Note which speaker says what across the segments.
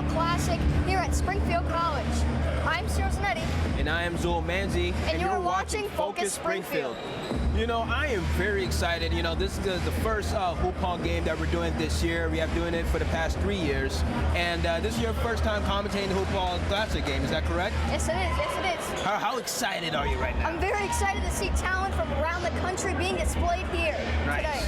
Speaker 1: Hoophall Classic here at Springfield College. I'm Cyril Zanetti.
Speaker 2: And I am Zool Manzi.
Speaker 1: And you're watching Focus Springfield.
Speaker 2: You know, I am very excited. You know, this is the first Hoophall game that we're doing this year. We have doing it for the past 3 years. And this is your first time commentating the Hoophall Classic game, is that correct?
Speaker 1: Yes, it is. Yes, it is.
Speaker 2: How excited are you right now?
Speaker 1: I'm very excited to see talent from around the country being displayed here today.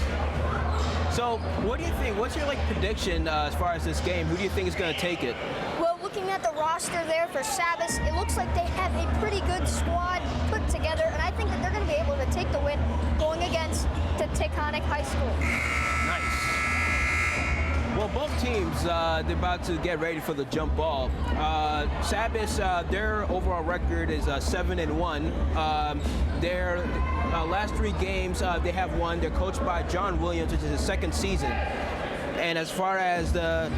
Speaker 2: So, what do you think? What's your prediction as far as this game? Who do you think is going to take it?
Speaker 1: Well, looking at the roster there for Sabis, it looks like they have a pretty good squad put together, and I think that they're going to be able to take the win going against the Taconic High School.
Speaker 2: Nice. Well, both teams, they're about to get ready for the jump ball. Sabis, their overall record is 7-1. Their last 3 games, they have won. They're coached by John Williams, which is his 2nd season. And as far as the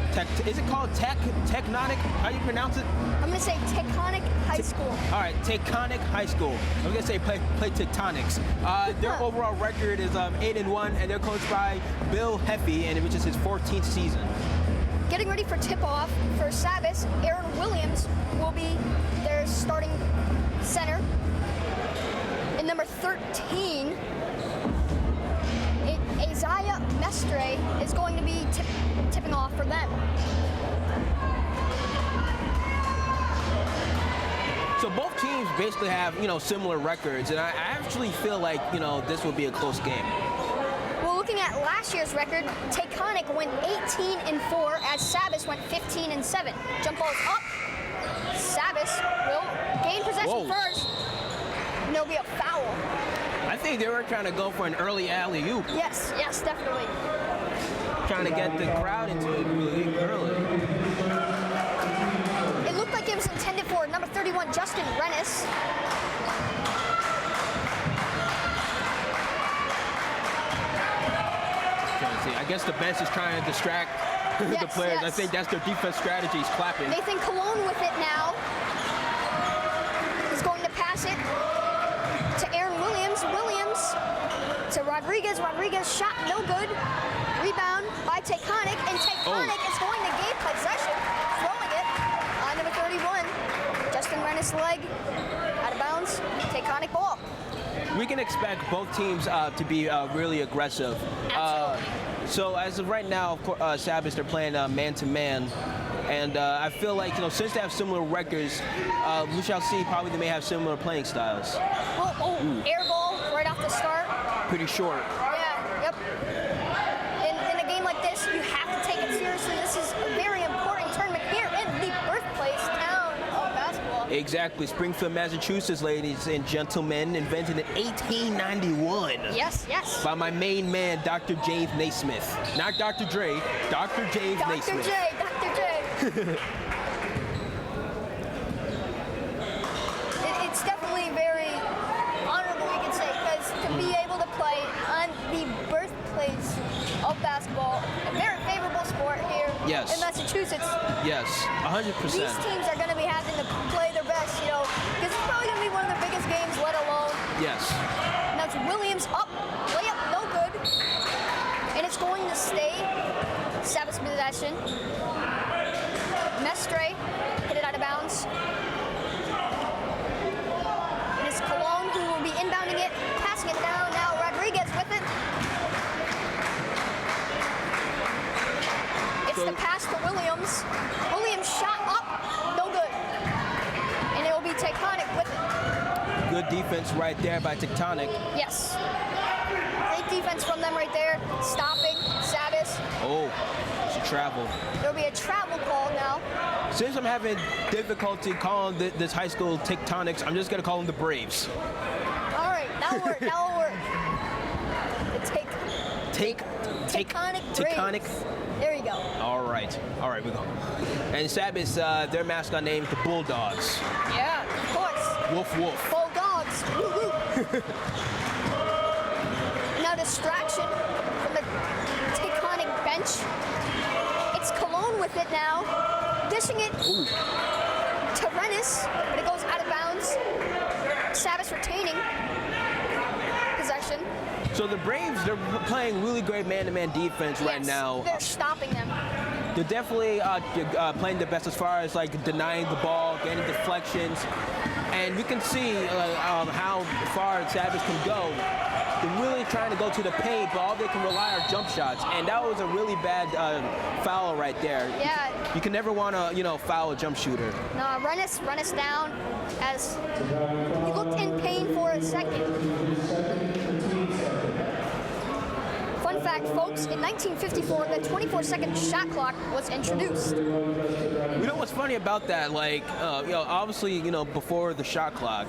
Speaker 2: is it called Taconic? How do you pronounce it?
Speaker 1: I'm gonna say Taconic High School.
Speaker 2: All right, Taconic High School. I'm gonna say play Tectonics. Their overall record is 8-1, and they're coached by Bill Heffy, and which is his 14th season.
Speaker 1: Getting ready for tip-off for Sabis, Aaron Williams will be their starting center. And number 13. Isaiah Mestre is going to be tipping off for them.
Speaker 2: So both teams basically have, similar records, and I actually feel like, this will be a close game.
Speaker 1: Well, looking at last year's record, Taconic went 18-4 as Sabis went 15-7. Jump ball is up. Sabis will gain possession first. And there'll be a foul.
Speaker 2: I think they were trying to go for an early alley-oop.
Speaker 1: Yes, definitely.
Speaker 2: Trying to get the crowd into it really early.
Speaker 1: It looked like it was intended for number 31, Justin Rennis.
Speaker 2: I guess the bench is trying to distract the players.
Speaker 1: Yes.
Speaker 2: I think that's their defense strategy, is clapping.
Speaker 1: Nathan Colon with it now. He's going to pass it to Aaron Williams. Williams to Rodriguez. Rodriguez shot no good. Rebound by Taconic, and Taconic is going to gain possession, throwing it on number 31. Justin Rennis' leg out of bounds. Taconic ball.
Speaker 2: We can expect both teams to be really aggressive.
Speaker 1: Absolutely.
Speaker 2: So as of right now, of course, Sabis, they're playing man-to-man. And I feel like, since they have similar records, we shall see probably they may have similar playing styles.
Speaker 1: Well, air ball right off the start.
Speaker 2: Pretty short.
Speaker 1: Yeah, yep. In a game like this, you have to take it seriously. This is a very important tournament here in the birthplace town of basketball.
Speaker 2: Exactly. Springfield, Massachusetts, ladies and gentlemen, invented in 1891.
Speaker 1: Yes.
Speaker 2: By my main man, Dr. James Naismith. Not Dr. Dre, Dr. James Naismith.
Speaker 1: Dr. J. It's definitely very honorable, we could say, because to be able to play on the birthplace of basketball, a very favorable sport here in Massachusetts.
Speaker 2: Yes, 100%.
Speaker 1: These teams are going to be having to play their best, because it's probably going to be one of their biggest games, let alone.
Speaker 2: Yes.
Speaker 1: Now it's Williams up, layup, no good, and it's going to stay Sabis possession. Mestre hit it out of bounds. And it's Cologne who will be inbounding it, passing it down. Now Rodriguez with it. It's the pass to Williams. Williams shot up, no good. And it will be Taconic with it.
Speaker 2: Good defense right there by Tectonic.
Speaker 1: Yes. Great defense from them right there. Stopping Sabis.
Speaker 2: Oh, she traveled.
Speaker 1: There'll be a travel call now.
Speaker 2: Since I'm having difficulty calling this high school Tectonics, I'm just going to call them the Braves.
Speaker 1: All right, that'll work. Taconic. There you go.
Speaker 2: All right, we go. And Sabis, their mascot named the Bulldogs.
Speaker 1: Yeah, of course.
Speaker 2: Woof, woof.
Speaker 1: Bulldogs. Woo-hoo. Now distraction from the Taconic bench. It's Cologne with it now. Dishing it to Rennis, but it goes out of bounds. Sabis retaining possession.
Speaker 2: So the Braves, they're playing really great man-to-man defense right now.
Speaker 1: They're stopping them.
Speaker 2: they're definitely playing their best as far as like denying the ball, getting deflections, and you can see how far Sabis can go. They're really trying to go to the paint, but all they can rely on jump shots, and that was a really bad foul right there.
Speaker 1: Yeah.
Speaker 2: You can never want to, foul a jump shooter.
Speaker 1: No, run us down as he looked in pain for a second. Fun fact, folks, in 1954, the 24-second shot clock was introduced.
Speaker 2: You know what's funny about that? Like, obviously, before the shot clock,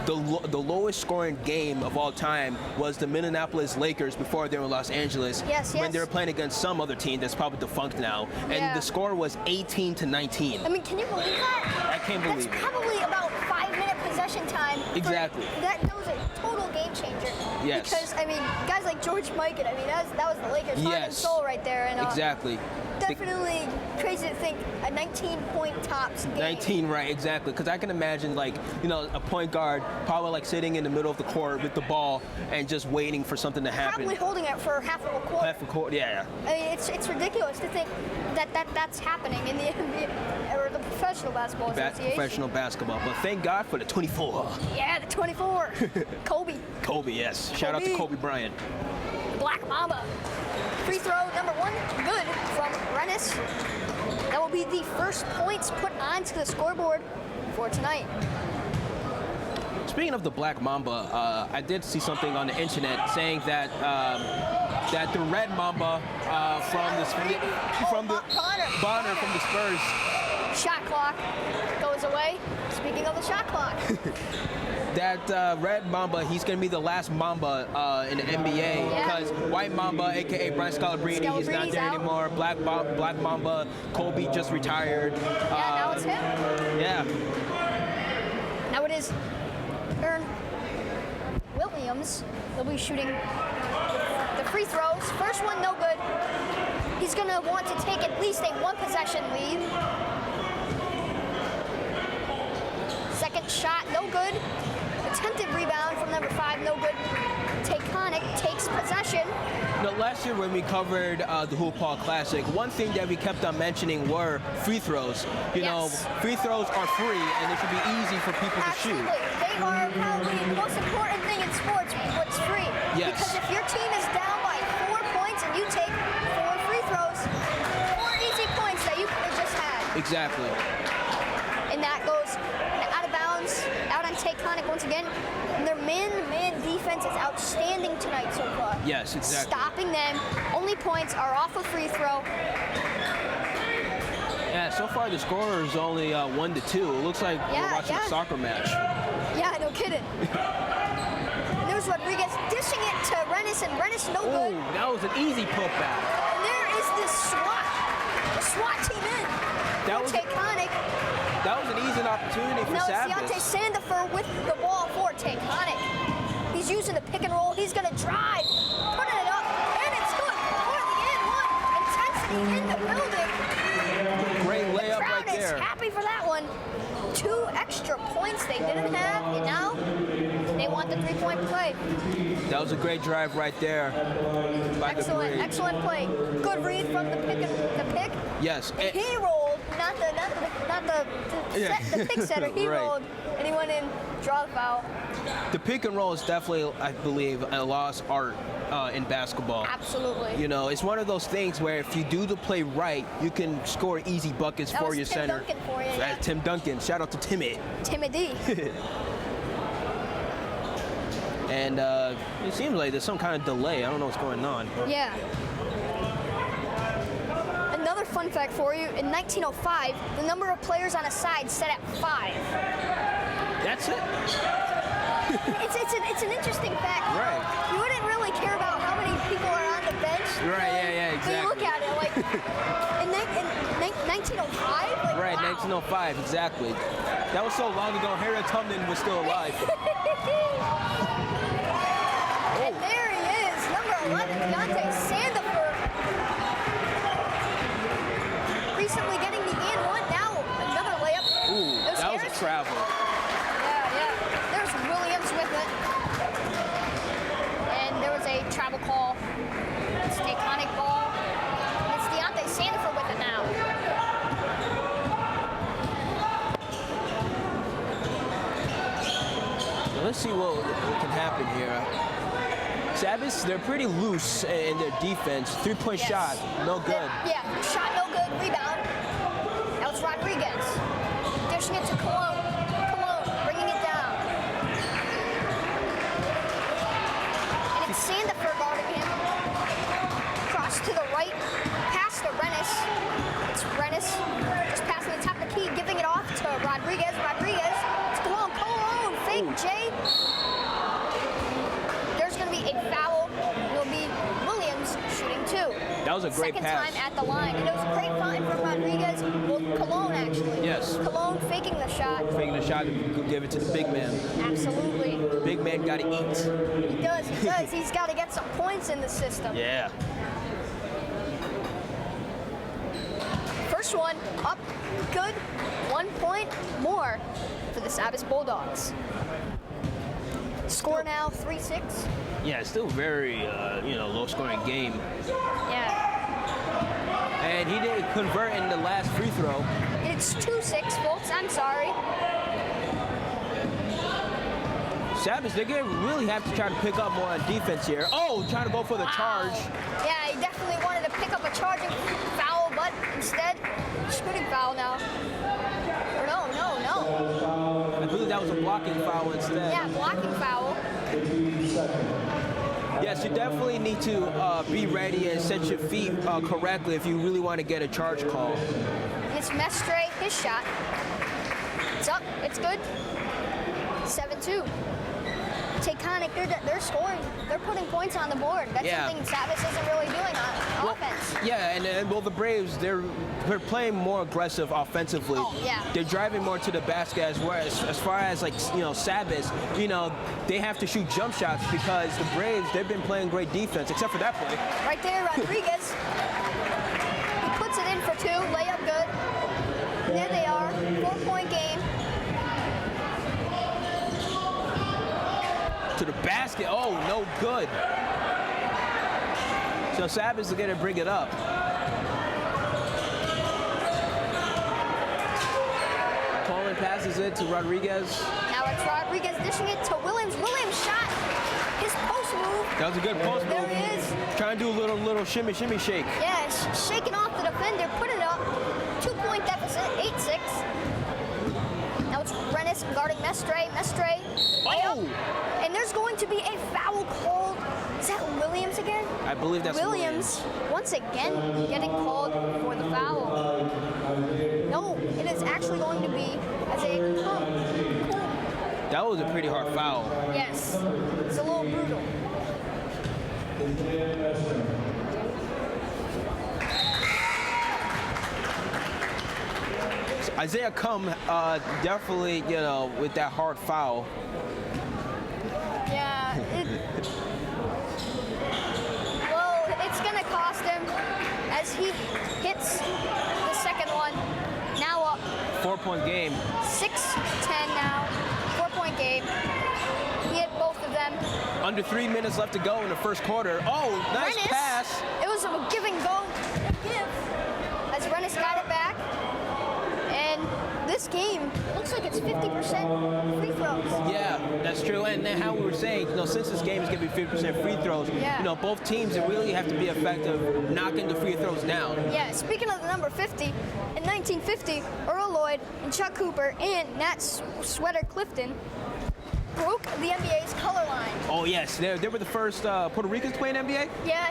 Speaker 2: the lowest scoring game of all time was the Minneapolis Lakers before they were in Los Angeles.
Speaker 1: Yes.
Speaker 2: When they were playing against some other team that's probably defunct now, and the score was 18-19.
Speaker 1: I mean, can you believe that?
Speaker 2: I can't believe it.
Speaker 1: That's probably about 5-minute possession time.
Speaker 2: Exactly.
Speaker 1: That was a total game changer.
Speaker 2: Yes.
Speaker 1: Because, I mean, guys like George Mikan, I mean, that was the Lakers' heart and soul right there. And,
Speaker 2: exactly.
Speaker 1: Definitely crazy to think a 19-point tops game.
Speaker 2: 19, right, exactly. Because I can imagine, like, a point guard probably like sitting in the middle of the court with the ball and just waiting for something to happen.
Speaker 1: Probably holding it for half of a quarter.
Speaker 2: Half a quarter, yeah.
Speaker 1: I mean, it's ridiculous to think that's happening in the NBA or the Professional Basketball Association.
Speaker 2: Professional basketball. But thank God for the 24.
Speaker 1: Yeah, the 24. Kobe.
Speaker 2: Kobe, yes. Shout out to Kobe Bryant.
Speaker 1: Black Mamba. Free throw number 1, good from Rennes. That will be the first points put onto the scoreboard for tonight.
Speaker 2: Speaking of the Black Mamba, I did see something on the internet saying that that the Red Mamba from the Bonner from the Spurs.
Speaker 1: Shot clock goes away. Speaking of the shot clock.
Speaker 2: That Red Mamba, he's going to be the last Mamba in the NBA because White Mamba, a.k.a. Brian Scalabrine, he's not there anymore. Black Mamba, Kobe just retired.
Speaker 1: Now it's him.
Speaker 2: Yeah.
Speaker 1: Now it is Aaron Williams. They'll be shooting the free throws. First one, no good. He's going to want to take at least a one-possession lead. Second shot, no good. Attempted rebound from number 5, no good. Taconic takes possession.
Speaker 2: Last year when we covered the Hoophall Classic, one thing that we kept on mentioning were free throws. Free throws are free and it should be easy for people to shoot.
Speaker 1: They are probably the most important thing in sports, what's free.
Speaker 2: Yes.
Speaker 1: Because if your team is down by 4 points and you take 4 free throws, 4 easy points that you could have just had.
Speaker 2: Exactly.
Speaker 1: And that goes out of bounds, out on Taconic once again. And their man-to-man defense is outstanding tonight so far.
Speaker 2: Yes, exactly.
Speaker 1: Stopping them. Only points are off a free throw.
Speaker 2: Yeah, so far the score is only 1-2. It looks like we're watching a soccer match.
Speaker 1: Yeah, no kidding. And there's Rodriguez dishing it to Rennes, and Rennes no good.
Speaker 2: That was an easy putback.
Speaker 1: And there is the SWAT team in. Taconic.
Speaker 2: That was an easy opportunity for Sabis.
Speaker 1: Now it's Deontay Sandifer with the ball for Taconic. He's using the pick and roll. He's going to drive, putting it up, and it's good for the end one. Intensity in the building.
Speaker 2: Great layup right there.
Speaker 1: The crowd is happy for that one. 2 extra points they didn't have, and now they want the 3-point play.
Speaker 2: That was a great drive right there.
Speaker 1: Excellent play. Good read from the pick.
Speaker 2: Yes.
Speaker 1: And he rolled, not the pick setter. He rolled, and he went in, draw the foul.
Speaker 2: The pick and roll is definitely, I believe, a lost art in basketball.
Speaker 1: Absolutely.
Speaker 2: It's one of those things where if you do the play right, you can score easy buckets for your center.
Speaker 1: Tim Duncan for you. Yeah.
Speaker 2: Tim Duncan. Shout out to Timmy.
Speaker 1: Timmy D.
Speaker 2: And it seems like there's some kind of delay. I don't know what's going on.
Speaker 1: Yeah. Another fun fact for you, in 1905, the number of players on a side set at 5.
Speaker 2: That's it?
Speaker 1: It's an interesting fact.
Speaker 2: Right.
Speaker 1: You wouldn't really care about how many people are on the bench.
Speaker 2: Right, yeah, exactly.
Speaker 1: But you look at it, like, in 1905? Like,
Speaker 2: right,
Speaker 1: wow.
Speaker 2: 1905, exactly. That was so long ago, Harriet Tubman was still alive.
Speaker 1: And there he is, number 11, Deontay Sandifer. Recently getting the and one, now another layup.
Speaker 2: Ooh, that was a travel.
Speaker 1: Yeah. There's Williams with it. And there was a travel call. It's Taconic ball. It's Deontay Sandifer with it now.
Speaker 2: let's see what can happen here. Sabis, they're pretty loose in their defense. 3-point shot, no good.
Speaker 1: Yeah, shot no good, rebound. Now it's Rodriguez. Dishing it to Cologne. Cologne, bringing it down. And it's Sandifer guarding him. Cross to the right, pass to Rennis. It's Rennis, just passing the top of the key, giving it off to Rodriguez. Rodriguez, it's Cologne. Cologne, fake J. There's going to be a foul. It'll be Williams shooting 2.
Speaker 2: That was a great
Speaker 1: Second
Speaker 2: pass.
Speaker 1: time at the line. And it was a great find from Rodriguez. Well, Cologne, actually.
Speaker 2: Yes.
Speaker 1: Cologne faking the shot.
Speaker 2: Faking the shot and give it to the big man.
Speaker 1: Absolutely.
Speaker 2: Big man got to eat.
Speaker 1: He does, he does. He's got to get some points in the system.
Speaker 2: Yeah.
Speaker 1: First one, up, good. 1 point more for the Sabis Bulldogs. Score now 3-6.
Speaker 2: Yeah, it's still very, low-scoring game.
Speaker 1: Yeah.
Speaker 2: And he didn't convert in the last free throw.
Speaker 1: It's 2-6, folks. I'm sorry.
Speaker 2: Sabis, they're going to really have to try to pick up more on defense here. Oh, trying to go for the charge.
Speaker 1: Yeah, he definitely wanted to pick up a charging foul, but instead, shooting foul now. Or no.
Speaker 2: I believe that was a blocking foul instead.
Speaker 1: Yeah, blocking foul.
Speaker 2: Yes, you definitely need to be ready and set your feet correctly if you really want to get a charge call.
Speaker 1: It's Mestre, his shot. It's up, it's good. 7-2. Taconic, they're scoring. They're putting points on the board. That's something Sabis isn't really doing on offense.
Speaker 2: Yeah, and the Braves, they're playing more aggressive offensively.
Speaker 1: Oh, yeah.
Speaker 2: They're driving more to the basket as well. As far as Sabis, they have to shoot jump shots because the Braves, they've been playing great defense, except for that play.
Speaker 1: Right there, Rodriguez. He puts it in for 2, layup good. There they are, 4-point game.
Speaker 2: To the basket, oh, no good. So Sabis is gonna bring it up. Coleman passes it to Rodriguez.
Speaker 1: Now it's Rodriguez dishing it to Williams. Williams shot his post move.
Speaker 2: That was a good post move.
Speaker 1: There he is.
Speaker 2: Trying to do a little shimmy shake.
Speaker 1: Yeah, shaking off the defender, put it up. 2-point deficit, 8-6. Now it's Rennis guarding Mestre. Mestre, layup.
Speaker 2: Oh!
Speaker 1: And there's going to be a foul called. Is that Williams again?
Speaker 2: I believe that's
Speaker 1: Williams. Once again, getting called for the foul. No, it is actually going to be as a
Speaker 2: That was a pretty hard foul.
Speaker 1: Yes, it's a little brutal.
Speaker 2: Isaiah Cum, definitely, with that hard foul.
Speaker 1: Yeah. Well, it's going to cost him as he hits the second one. Now up.
Speaker 2: 4-point game.
Speaker 1: 6-10 now. 4-point game. He hit both of them.
Speaker 2: Under 3 minutes left to go in the first quarter. Oh, nice
Speaker 1: Rennis,
Speaker 2: pass.
Speaker 1: It was a give and go. As Rennis got it back. And this game looks like it's 50% free throws.
Speaker 2: Yeah, that's true. And then how we were saying, since this game is going to be 50% free throws, both teams really have to be effective knocking the free throws down.
Speaker 1: Yeah, speaking of the number 50, in 1950, Earl Lloyd and Chuck Cooper and Nat Sweater Clifton broke the NBA's color line.
Speaker 2: Oh, yes. They were the first Puerto Ricans playing NBA?
Speaker 1: Yeah.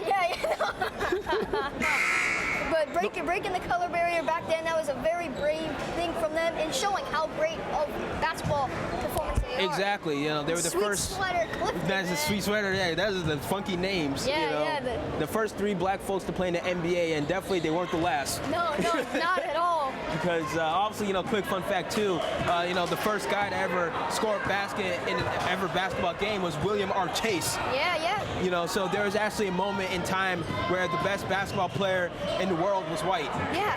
Speaker 1: But breaking the color barrier back then, that was a very brave thing from them and showing how great of basketball performance they are.
Speaker 2: Exactly. They were the first.
Speaker 1: Sweater Clifton.
Speaker 2: That's a Sweet Sweater. Yeah, those are the funky names.
Speaker 1: Yeah.
Speaker 2: The first 3 black folks to play in the NBA, and definitely they weren't the last.
Speaker 1: No, not at all.
Speaker 2: Because obviously, quick fun fact too, the first guy to ever score a basket in an ever basketball game was William Archase.
Speaker 1: Yeah.
Speaker 2: So there was actually a moment in time where the best basketball player in the world was white.
Speaker 1: Yeah.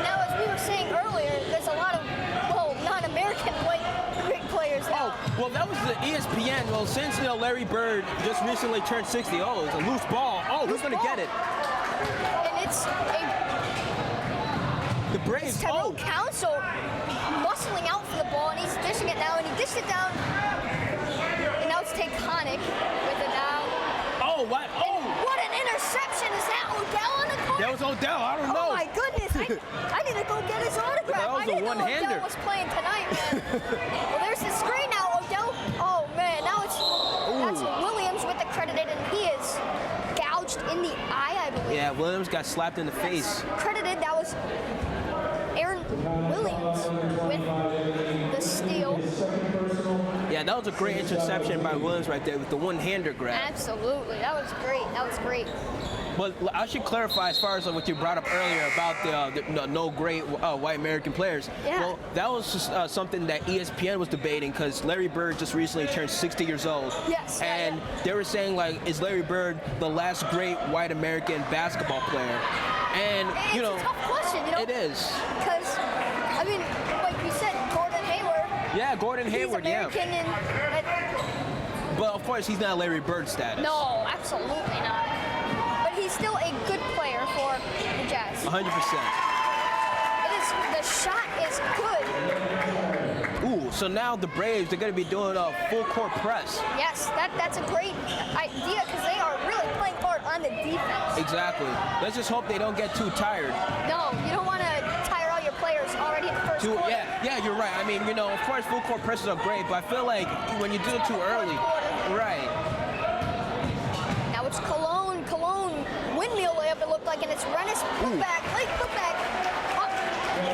Speaker 1: Now, as we were saying earlier, there's a lot of, non-American white great players now.
Speaker 2: Oh, well, that was the ESPN. Well, since Larry Bird just recently turned 60, it's a loose ball. Oh, who's going to get it?
Speaker 1: And it's a
Speaker 2: The Braves.
Speaker 1: Tyrone Council muscling out for the ball, and he's dishing it now, and he dished it down. And now it's Taconic with it now.
Speaker 2: Oh, what? Oh!
Speaker 1: What an interception! Is that Odell on the corner?
Speaker 2: That was Odell. I don't know.
Speaker 1: Oh my goodness! I need to go get his autograph.
Speaker 2: That was
Speaker 1: I
Speaker 2: a
Speaker 1: didn't know
Speaker 2: one-hander.
Speaker 1: Odell was playing tonight, man. Well, there's the screen now. Odell. Oh man, now that's Williams with the credited, and he is gouged in the eye, I believe.
Speaker 2: Yeah, Williams got slapped in the face.
Speaker 1: Credited. That was Aaron Williams with the steal.
Speaker 2: Yeah, that was a great interception by Williams right there with the one-hander grab.
Speaker 1: Absolutely, that was great. That was great.
Speaker 2: But I should clarify as far as what you brought up earlier about the no great white American players.
Speaker 1: Yeah.
Speaker 2: Well, that was just, something that ESPN was debating because Larry Bird just recently turned 60 years old.
Speaker 1: Yes.
Speaker 2: And they were saying, like, is Larry Bird the last great white American basketball player? And,
Speaker 1: It's a tough question,
Speaker 2: It is.
Speaker 1: Because, I mean, like you said, Gordon Hayward.
Speaker 2: Yeah, Gordon Hayward,
Speaker 1: He's American
Speaker 2: yeah. But of course, he's not Larry Bird status.
Speaker 1: No, absolutely not. But he's still a good player for the Jazz.
Speaker 2: 100%.
Speaker 1: The shot is good.
Speaker 2: Ooh, so now the Braves, they're going to be doing a full court press.
Speaker 1: Yes, that's a great idea because they are really playing hard on the defense.
Speaker 2: Exactly. Let's just hope they don't get too tired.
Speaker 1: No, you don't want to tire all your players already in the first quarter.
Speaker 2: Yeah, you're right. I mean, of course, full court presses are great, but I feel like when you do it too early, right.
Speaker 1: Now it's Cologne windmill layup it looked like, and it's Rennis putback, late putback, up,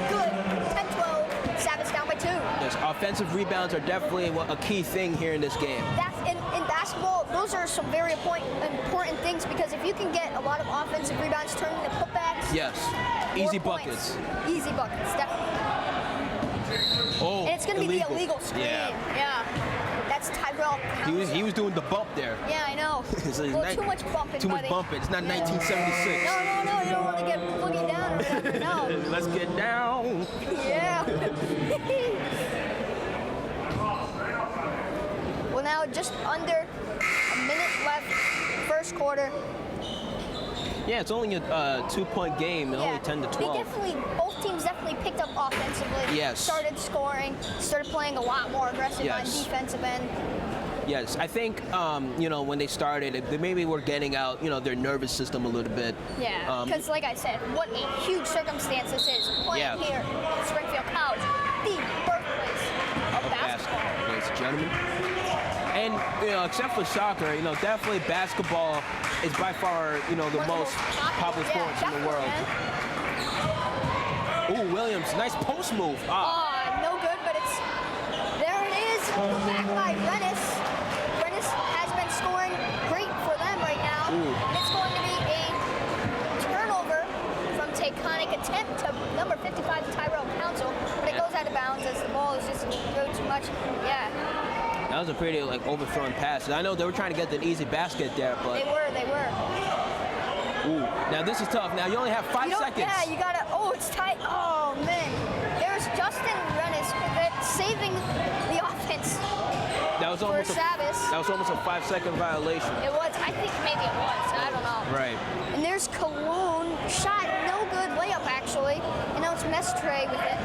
Speaker 1: good, 10-12, Sabis down by 2.
Speaker 2: Yes, offensive rebounds are definitely a key thing here in this game.
Speaker 1: That's in basketball, those are some very important things because if you can get a lot of offensive rebounds turned into putbacks,
Speaker 2: Yes,
Speaker 1: more
Speaker 2: easy
Speaker 1: points.
Speaker 2: buckets.
Speaker 1: Easy buckets, definitely.
Speaker 2: Oh,
Speaker 1: And it's going to be the illegal screen. Yeah. That's Tyrell.
Speaker 2: He was doing the bump there.
Speaker 1: Yeah, I know.
Speaker 2: So
Speaker 1: a little too much bumping,
Speaker 2: Too much
Speaker 1: buddy.
Speaker 2: bumping. It's not 1976.
Speaker 1: No, you don't want to get boogie down or whatever, no.
Speaker 2: Let's get down.
Speaker 1: Yeah. Well, now just under a minute left, first quarter.
Speaker 2: Yeah, it's only a 2-point game, only 10 to 12.
Speaker 1: Both teams definitely picked up offensively.
Speaker 2: Yes.
Speaker 1: Started scoring, started playing a lot more aggressive on
Speaker 2: Yes.
Speaker 1: defensive end.
Speaker 2: Yes, I think when they started, they maybe were getting out their nervous system a little bit.
Speaker 1: Yeah, because like I said, what a huge circumstance this is. Playing here at Springfield College, the birthplace of basketball.
Speaker 2: Ladies and gentlemen. And except for soccer, definitely basketball is by far the most popular sports in the world. Ooh, Williams, nice post move.
Speaker 1: No good, but there it is. Back by Rennis. Rennis has been scoring great for them right now. And it's going to be a turnover from Taconic, attempt to number 55, Tyrell Council, but it goes out of bounds as the ball is just going too much. Yeah.
Speaker 2: That was a pretty overthrown pass. I know they were trying to get an easy basket there, but
Speaker 1: They were.
Speaker 2: ooh, now this is tough. Now you only have 5 seconds.
Speaker 1: Yeah, you gotta. Oh, it's tight. Oh man, there's Justin Rennis with it, saving the offense.
Speaker 2: That was almost
Speaker 1: Sabis.
Speaker 2: That was almost a 5-second violation.
Speaker 1: It was. I think maybe it was. I don't know.
Speaker 2: Right.
Speaker 1: And there's Cologne. Shot no good. Layup actually. And now it's Mestre with it.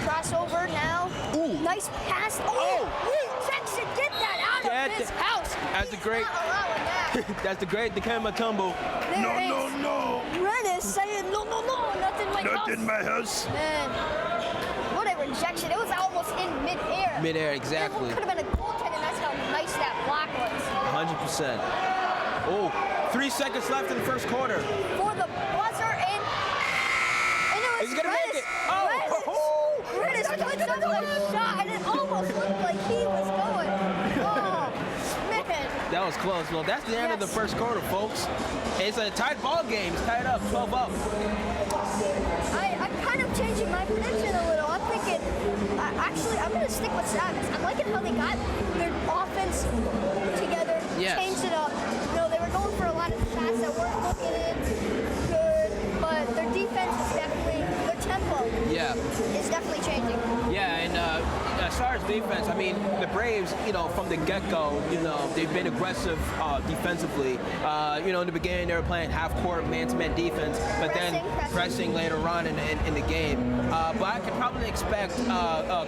Speaker 1: Crossover now.
Speaker 2: Ooh.
Speaker 1: Nice pass. Oh! Jackson, get that out of his house.
Speaker 2: That's the great.
Speaker 1: Not allowing that.
Speaker 2: That's the great Dikembe Mutombo.
Speaker 1: No. Rennis saying no, not in my house. Man, what a rejection. It was almost in midair.
Speaker 2: Midair, exactly.
Speaker 1: It could have been a goaltender. That's how nice that block was.
Speaker 2: 100%. Oh, 3 seconds left in the first quarter.
Speaker 1: For the buzzer, and it was
Speaker 2: He's gonna
Speaker 1: Rennis.
Speaker 2: make it. Oh.
Speaker 1: Rennis puts up a shot, and it almost looked like he was going. Oh, man.
Speaker 2: That was close. Well, that's the end of the first quarter, folks. It's a tight ball game. It's tied up, 12 up.
Speaker 1: I'm kind of changing my prediction a little. I'm thinking, actually, I'm going to stick with Sabis. I'm liking how they got their offense together, changed it up. They were going for a lot of shots that weren't looking good, but their defense is definitely, their tempo is definitely changing.
Speaker 2: Yeah, and as far as defense, I mean, the Braves, from the get-go, they've been aggressive defensively. In the beginning, they were playing half-court, man-to-man defense, but then pressing later on in the game. But I could probably expect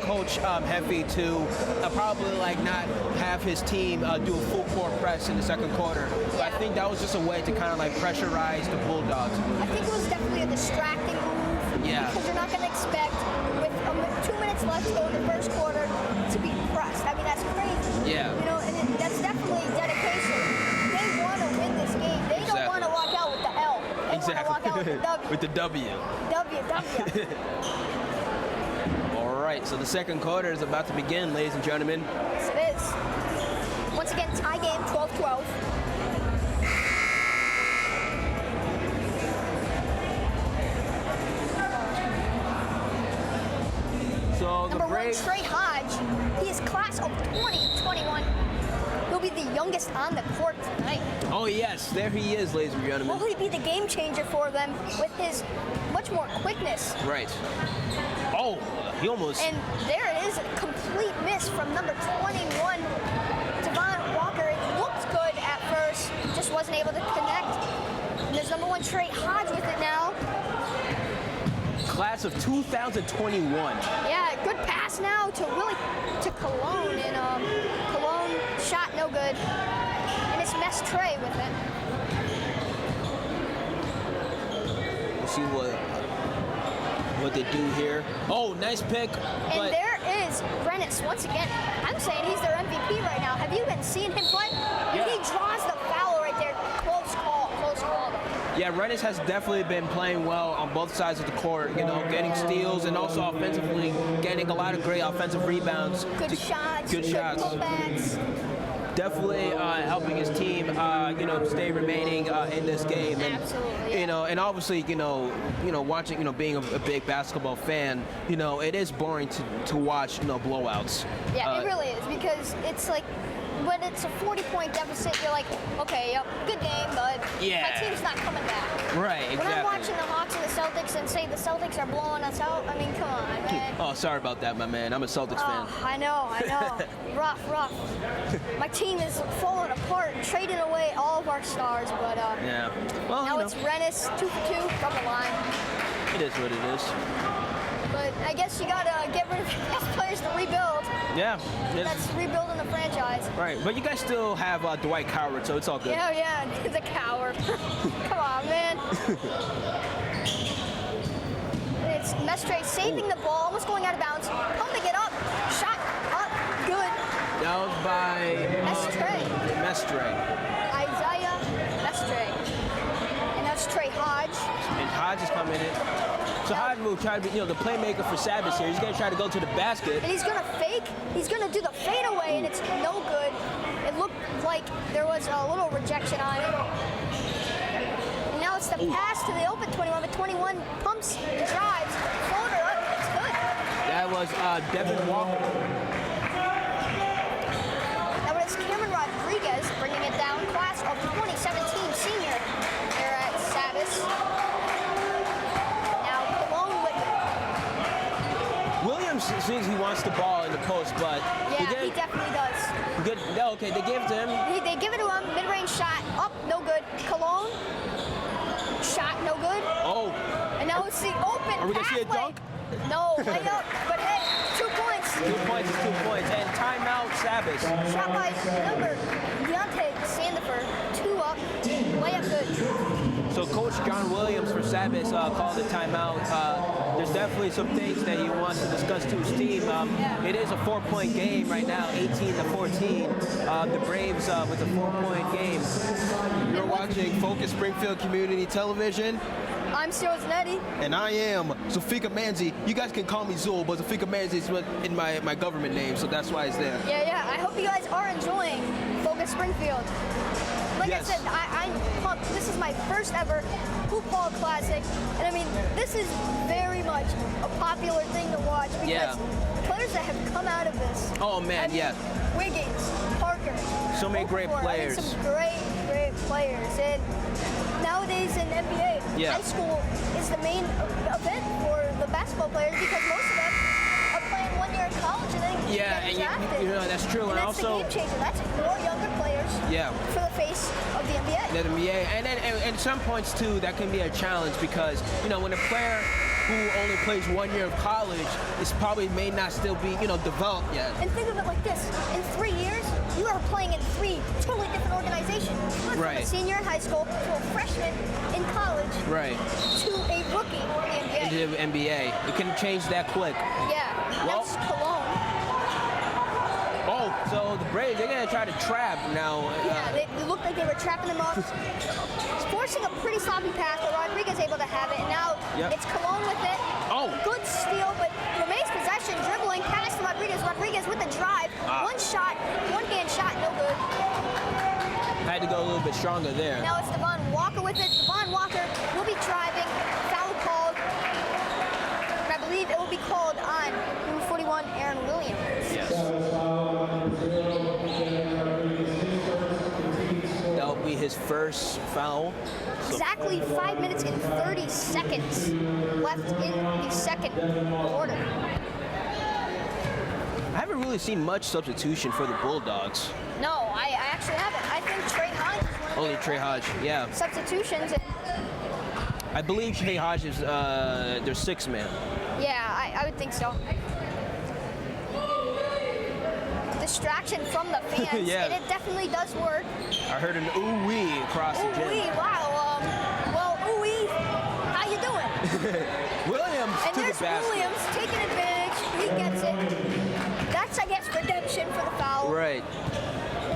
Speaker 2: Coach Heffy to probably not have his team do a full-court press in the second quarter.
Speaker 1: Yeah.
Speaker 2: I think that was just a way to kind of pressurize the Bulldogs.
Speaker 1: I think it was definitely a distracting move.
Speaker 2: Yeah.
Speaker 1: Because you're not going to expect, with 2 minutes left to go in the first quarter, to be pressed. I mean, that's crazy.
Speaker 2: Yeah.
Speaker 1: And that's definitely dedication. They want to win this game. They don't want to walk out with the L. They want to walk out with the W.
Speaker 2: With the W.
Speaker 1: W.
Speaker 2: All right, so the second quarter is about to begin, ladies and gentlemen.
Speaker 1: Yes, it is. Once again, tie game, 12-12.
Speaker 2: So the
Speaker 1: Number
Speaker 2: Braves.
Speaker 1: 1, Trey Hodge. He is class of 2021. He'll be the youngest on the court tonight.
Speaker 2: Oh yes, there he is, ladies and gentlemen.
Speaker 1: Will he be the game changer for them with his much more quickness?
Speaker 2: Right. Oh, he almost.
Speaker 1: And there it is, a complete miss from number 21, Devon Walker. It looked good at first, just wasn't able to connect. And there's number 1, Trey Hodge with it now.
Speaker 2: Class of 2021.
Speaker 1: Yeah, good pass now to Cologne, and Cologne shot no good. And it's Trey with it.
Speaker 2: We'll see what they do here. Oh, nice pick.
Speaker 1: And there is Rennis once again. I'm saying he's their MVP right now. Have you been seeing him play?
Speaker 2: Yeah.
Speaker 1: He draws the foul right there. Close call.
Speaker 2: Yeah, Rennis has definitely been playing well on both sides of the court, getting steals and also offensively getting a lot of great offensive rebounds.
Speaker 1: Good shots.
Speaker 2: Good shots.
Speaker 1: Putbacks.
Speaker 2: Definitely helping his team, stay remaining in this game. And,
Speaker 1: Absolutely. Yeah.
Speaker 2: And obviously, watching, being a big basketball fan, it is boring to watch, blowouts.
Speaker 1: Yeah, it really is, because it's like, when it's a 40-point deficit, you're like, okay, yep, good game, but my team's not coming back.
Speaker 2: Right, exactly.
Speaker 1: When I'm watching the Hawks and the Celtics and say the Celtics are blowing us out, I mean, come on, man.
Speaker 2: Oh, sorry about that, my man. I'm a Celtics fan.
Speaker 1: I know. Rough. My team is falling apart, trading away all of our stars, but
Speaker 2: yeah. Well,
Speaker 1: now it's Rennis, 2 for 2 from the line.
Speaker 2: It is what it is.
Speaker 1: But I guess you gotta get rid of your best players to rebuild.
Speaker 2: Yeah.
Speaker 1: That's rebuilding the franchise.
Speaker 2: Right, but you guys still have Dwight Howard, so it's all good.
Speaker 1: Yeah, he's a coward. Come on, man. It's Mestre saving the ball, almost going out of bounds, pumping it up, shot up, good.
Speaker 2: That was by Mestre.
Speaker 1: Isaiah Mestre. And that's Trey Hodge.
Speaker 2: And Hodge is coming in. So Hodge will try to be, the playmaker for Sabis here. He's going to try to go to the basket.
Speaker 1: And he's going to fake. He's going to do the fadeaway, and it's no good. It looked like there was a little rejection on it. And now it's the pass to the open 21, but 21 pumps, drives, floater up. It's good.
Speaker 2: That was Devin Walker.
Speaker 1: Now it's Cameron Rodriguez bringing it down. Class of 2017 senior here at Sabis.
Speaker 2: Williams seems he wants the ball in the post, but
Speaker 1: he definitely does.
Speaker 2: Okay, they gave it to him.
Speaker 1: They give it to him. Mid-range shot up, no good. Cologne shot, no good.
Speaker 2: Oh.
Speaker 1: And now it's the open.
Speaker 2: Are we gonna see a dunk?
Speaker 1: No, layup. But hey, 2 points.
Speaker 2: 2 points is 2 points. And timeout, Sabis.
Speaker 1: Shot by number Deontay Sandifer. 2 up. Layup good.
Speaker 2: So Coach John Williams for Sabis called a timeout. There's definitely some things that he wants to discuss to his team. It is a 4-point game right now, 18-14. The Braves with a 4-point game. You're watching Focus Springfield Community Television.
Speaker 1: I'm Cyril Zanetti.
Speaker 2: And I am Zafika Manzi. You guys can call me Zul, but Zafika Manzi is in my government name, so that's why it's there.
Speaker 1: Yeah. I hope you guys are enjoying Focus Springfield. Like I said, I'm pumped. This is my first ever Hoophall Classic, and I mean, this is very much a popular thing to watch because players that have come out of this.
Speaker 2: Oh man,
Speaker 1: Wiggins, Parker.
Speaker 2: So many great players.
Speaker 1: Some great players, and nowadays in NBA, high school is the main event for the basketball players because most of them are playing 1 year in college and then
Speaker 2: Yeah,
Speaker 1: get
Speaker 2: and
Speaker 1: drafted.
Speaker 2: you know that's true.
Speaker 1: And that's
Speaker 2: also,
Speaker 1: the game changer. That's more younger players
Speaker 2: yeah.
Speaker 1: for the face of the NBA.
Speaker 2: The NBA, and then and some points too, that can be a challenge because when a player who only plays 1 year of college is probably may not still be developed yet.
Speaker 1: And think of it like this: in 3 years, you are playing in 3 totally different organizations. You went from
Speaker 2: Right.
Speaker 1: a senior in high school to a freshman in college
Speaker 2: Right.
Speaker 1: to a rookie in the NBA.
Speaker 2: Into the NBA, it can change that quick.
Speaker 1: Yeah,
Speaker 2: Well-
Speaker 1: that's Cologne.
Speaker 2: Oh, so the Braves, they're gonna try to trap now.
Speaker 1: Yeah, they looked like they were trapping them up. Forcing a pretty sloppy pass, but Rodriguez able to have it. And now
Speaker 2: Yep.
Speaker 1: it's Cologne with it.
Speaker 2: Oh.
Speaker 1: Good steal, but remains possession, dribbling past Rodriguez. Rodriguez with the drive. One shot, one hand shot, no good.
Speaker 2: Had to go a little bit stronger there.
Speaker 1: Now it's Devon Walker with it. Devon Walker will be driving. Foul called. And I believe it will be called on number 41, Aaron Williams.
Speaker 2: Yes. That'll be his first foul. So
Speaker 1: Exactly 5 minutes and 30 seconds left in the second quarter.
Speaker 2: I haven't really seen much substitution for the Bulldogs.
Speaker 1: No, I actually haven't. I think Trey Hodge is one of
Speaker 2: Only
Speaker 1: their
Speaker 2: Trey Hodge, yeah.
Speaker 1: substitutions. And
Speaker 2: I believe Trey Hodge is their sixth man.
Speaker 1: yeah, I would think so. Distraction from the fans,
Speaker 2: Yeah.
Speaker 1: and it definitely does work.
Speaker 2: I heard an ooh-wee across the gym.
Speaker 1: Ooh-wee, wow. Well, ooh-wee, how you doing?
Speaker 2: Williams
Speaker 1: And
Speaker 2: to the
Speaker 1: there's
Speaker 2: basket.
Speaker 1: Williams taking advantage. He gets it. That's, I guess, redemption for the foul.
Speaker 2: Right.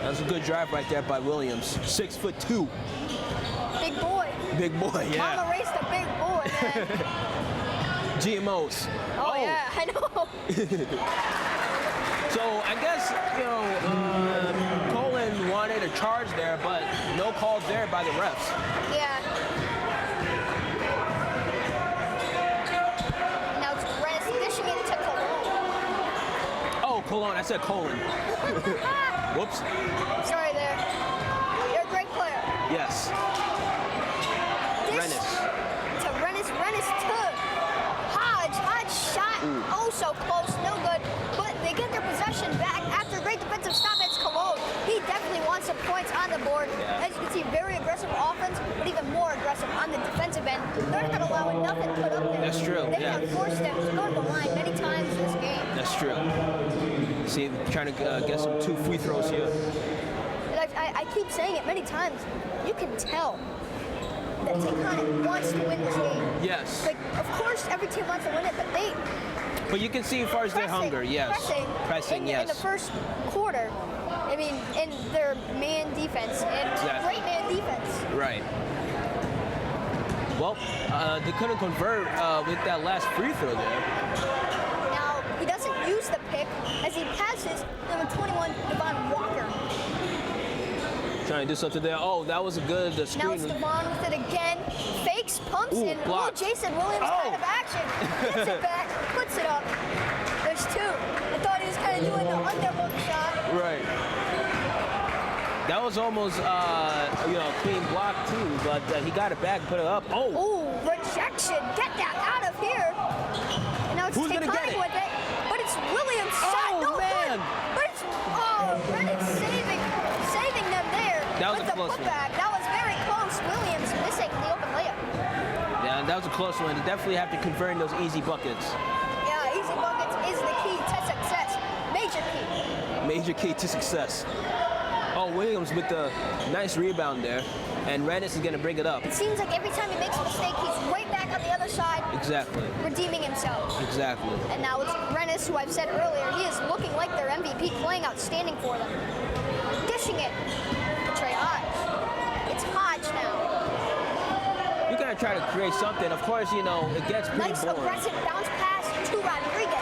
Speaker 2: That was a good drive right there by Williams. 6'2".
Speaker 1: Big boy.
Speaker 2: Big boy, yeah.
Speaker 1: Mama raced a big boy, man.
Speaker 2: GMOs.
Speaker 1: Oh, yeah, I know.
Speaker 2: So I guess, Colin wanted a charge there, but no calls there by the refs.
Speaker 1: Yeah. Now it's Rennes dishing it to Cologne.
Speaker 2: Oh, Cologne. I said Colin. Whoops.
Speaker 1: Sorry there. You're a great player.
Speaker 2: Yes.
Speaker 1: Dish
Speaker 2: Rennes.
Speaker 1: to Rennes. Rennes to Hodge. Hodge shot. Oh, so close. No good. But they get their possession back after a great defensive stop. It's Cologne. He definitely wants some points on the board.
Speaker 2: Yeah.
Speaker 1: As you can see, very aggressive offense, but even more aggressive on the defensive end. They're not going to allow nothing put up there.
Speaker 2: That's true,
Speaker 1: They
Speaker 2: yeah.
Speaker 1: have forced them to go to the line many times this game.
Speaker 2: That's true. See, trying to get some 2 free throws here.
Speaker 1: I keep saying it many times. You can tell that Taconic wants to win this game.
Speaker 2: Yes.
Speaker 1: Like, of course, every team wants to win it, but they
Speaker 2: But you can see as far as their hunger, yes. Pressing,
Speaker 1: in,
Speaker 2: yes.
Speaker 1: in the first quarter. I mean, in their man defense and
Speaker 2: Exactly.
Speaker 1: great man defense.
Speaker 2: Right. Well, they couldn't convert with that last free throw there.
Speaker 1: Now he doesn't use the pick as he passes number 21, Devon Walker.
Speaker 2: Trying to do something there. Oh, that was a good
Speaker 1: Now
Speaker 2: screen.
Speaker 1: it's Devon with it again. Fakes, pumps
Speaker 2: Ooh,
Speaker 1: in.
Speaker 2: blocked.
Speaker 1: Jason Williams kind of action. Gets it back, puts it up. There's 2. I thought he was kind of doing the underhook shot.
Speaker 2: Right. That was almost, clean block too, but he got it back, put it up. Oh,
Speaker 1: Ooh, rejection. Get that out of here. And now it's
Speaker 2: Who's gonna get
Speaker 1: Taconic
Speaker 2: it?
Speaker 1: with it. But it's Williams' shot.
Speaker 2: Oh,
Speaker 1: No
Speaker 2: man.
Speaker 1: good. But it's, Brennan saving them there.
Speaker 2: That was
Speaker 1: with
Speaker 2: a
Speaker 1: the
Speaker 2: close one.
Speaker 1: putback. That was very close. Williams missing the open layup.
Speaker 2: yeah, that was a close one. You definitely have to convert in those easy buckets.
Speaker 1: Yeah, easy buckets is the key to success. Major key.
Speaker 2: Major key to success. Oh, Williams with the nice rebound there, and Rennes is gonna bring it up.
Speaker 1: It seems like every time he makes a mistake, he's right back on the other side,
Speaker 2: Exactly.
Speaker 1: redeeming himself.
Speaker 2: Exactly.
Speaker 1: And now it's Rennes, who I've said earlier, he is looking like their MVP, playing outstanding for them. Dishing it to Trey Hodge. It's Hodge now.
Speaker 2: You gotta try to create something. Of course, it gets pretty
Speaker 1: Nice
Speaker 2: boring.
Speaker 1: aggressive bounce pass to Rodriguez.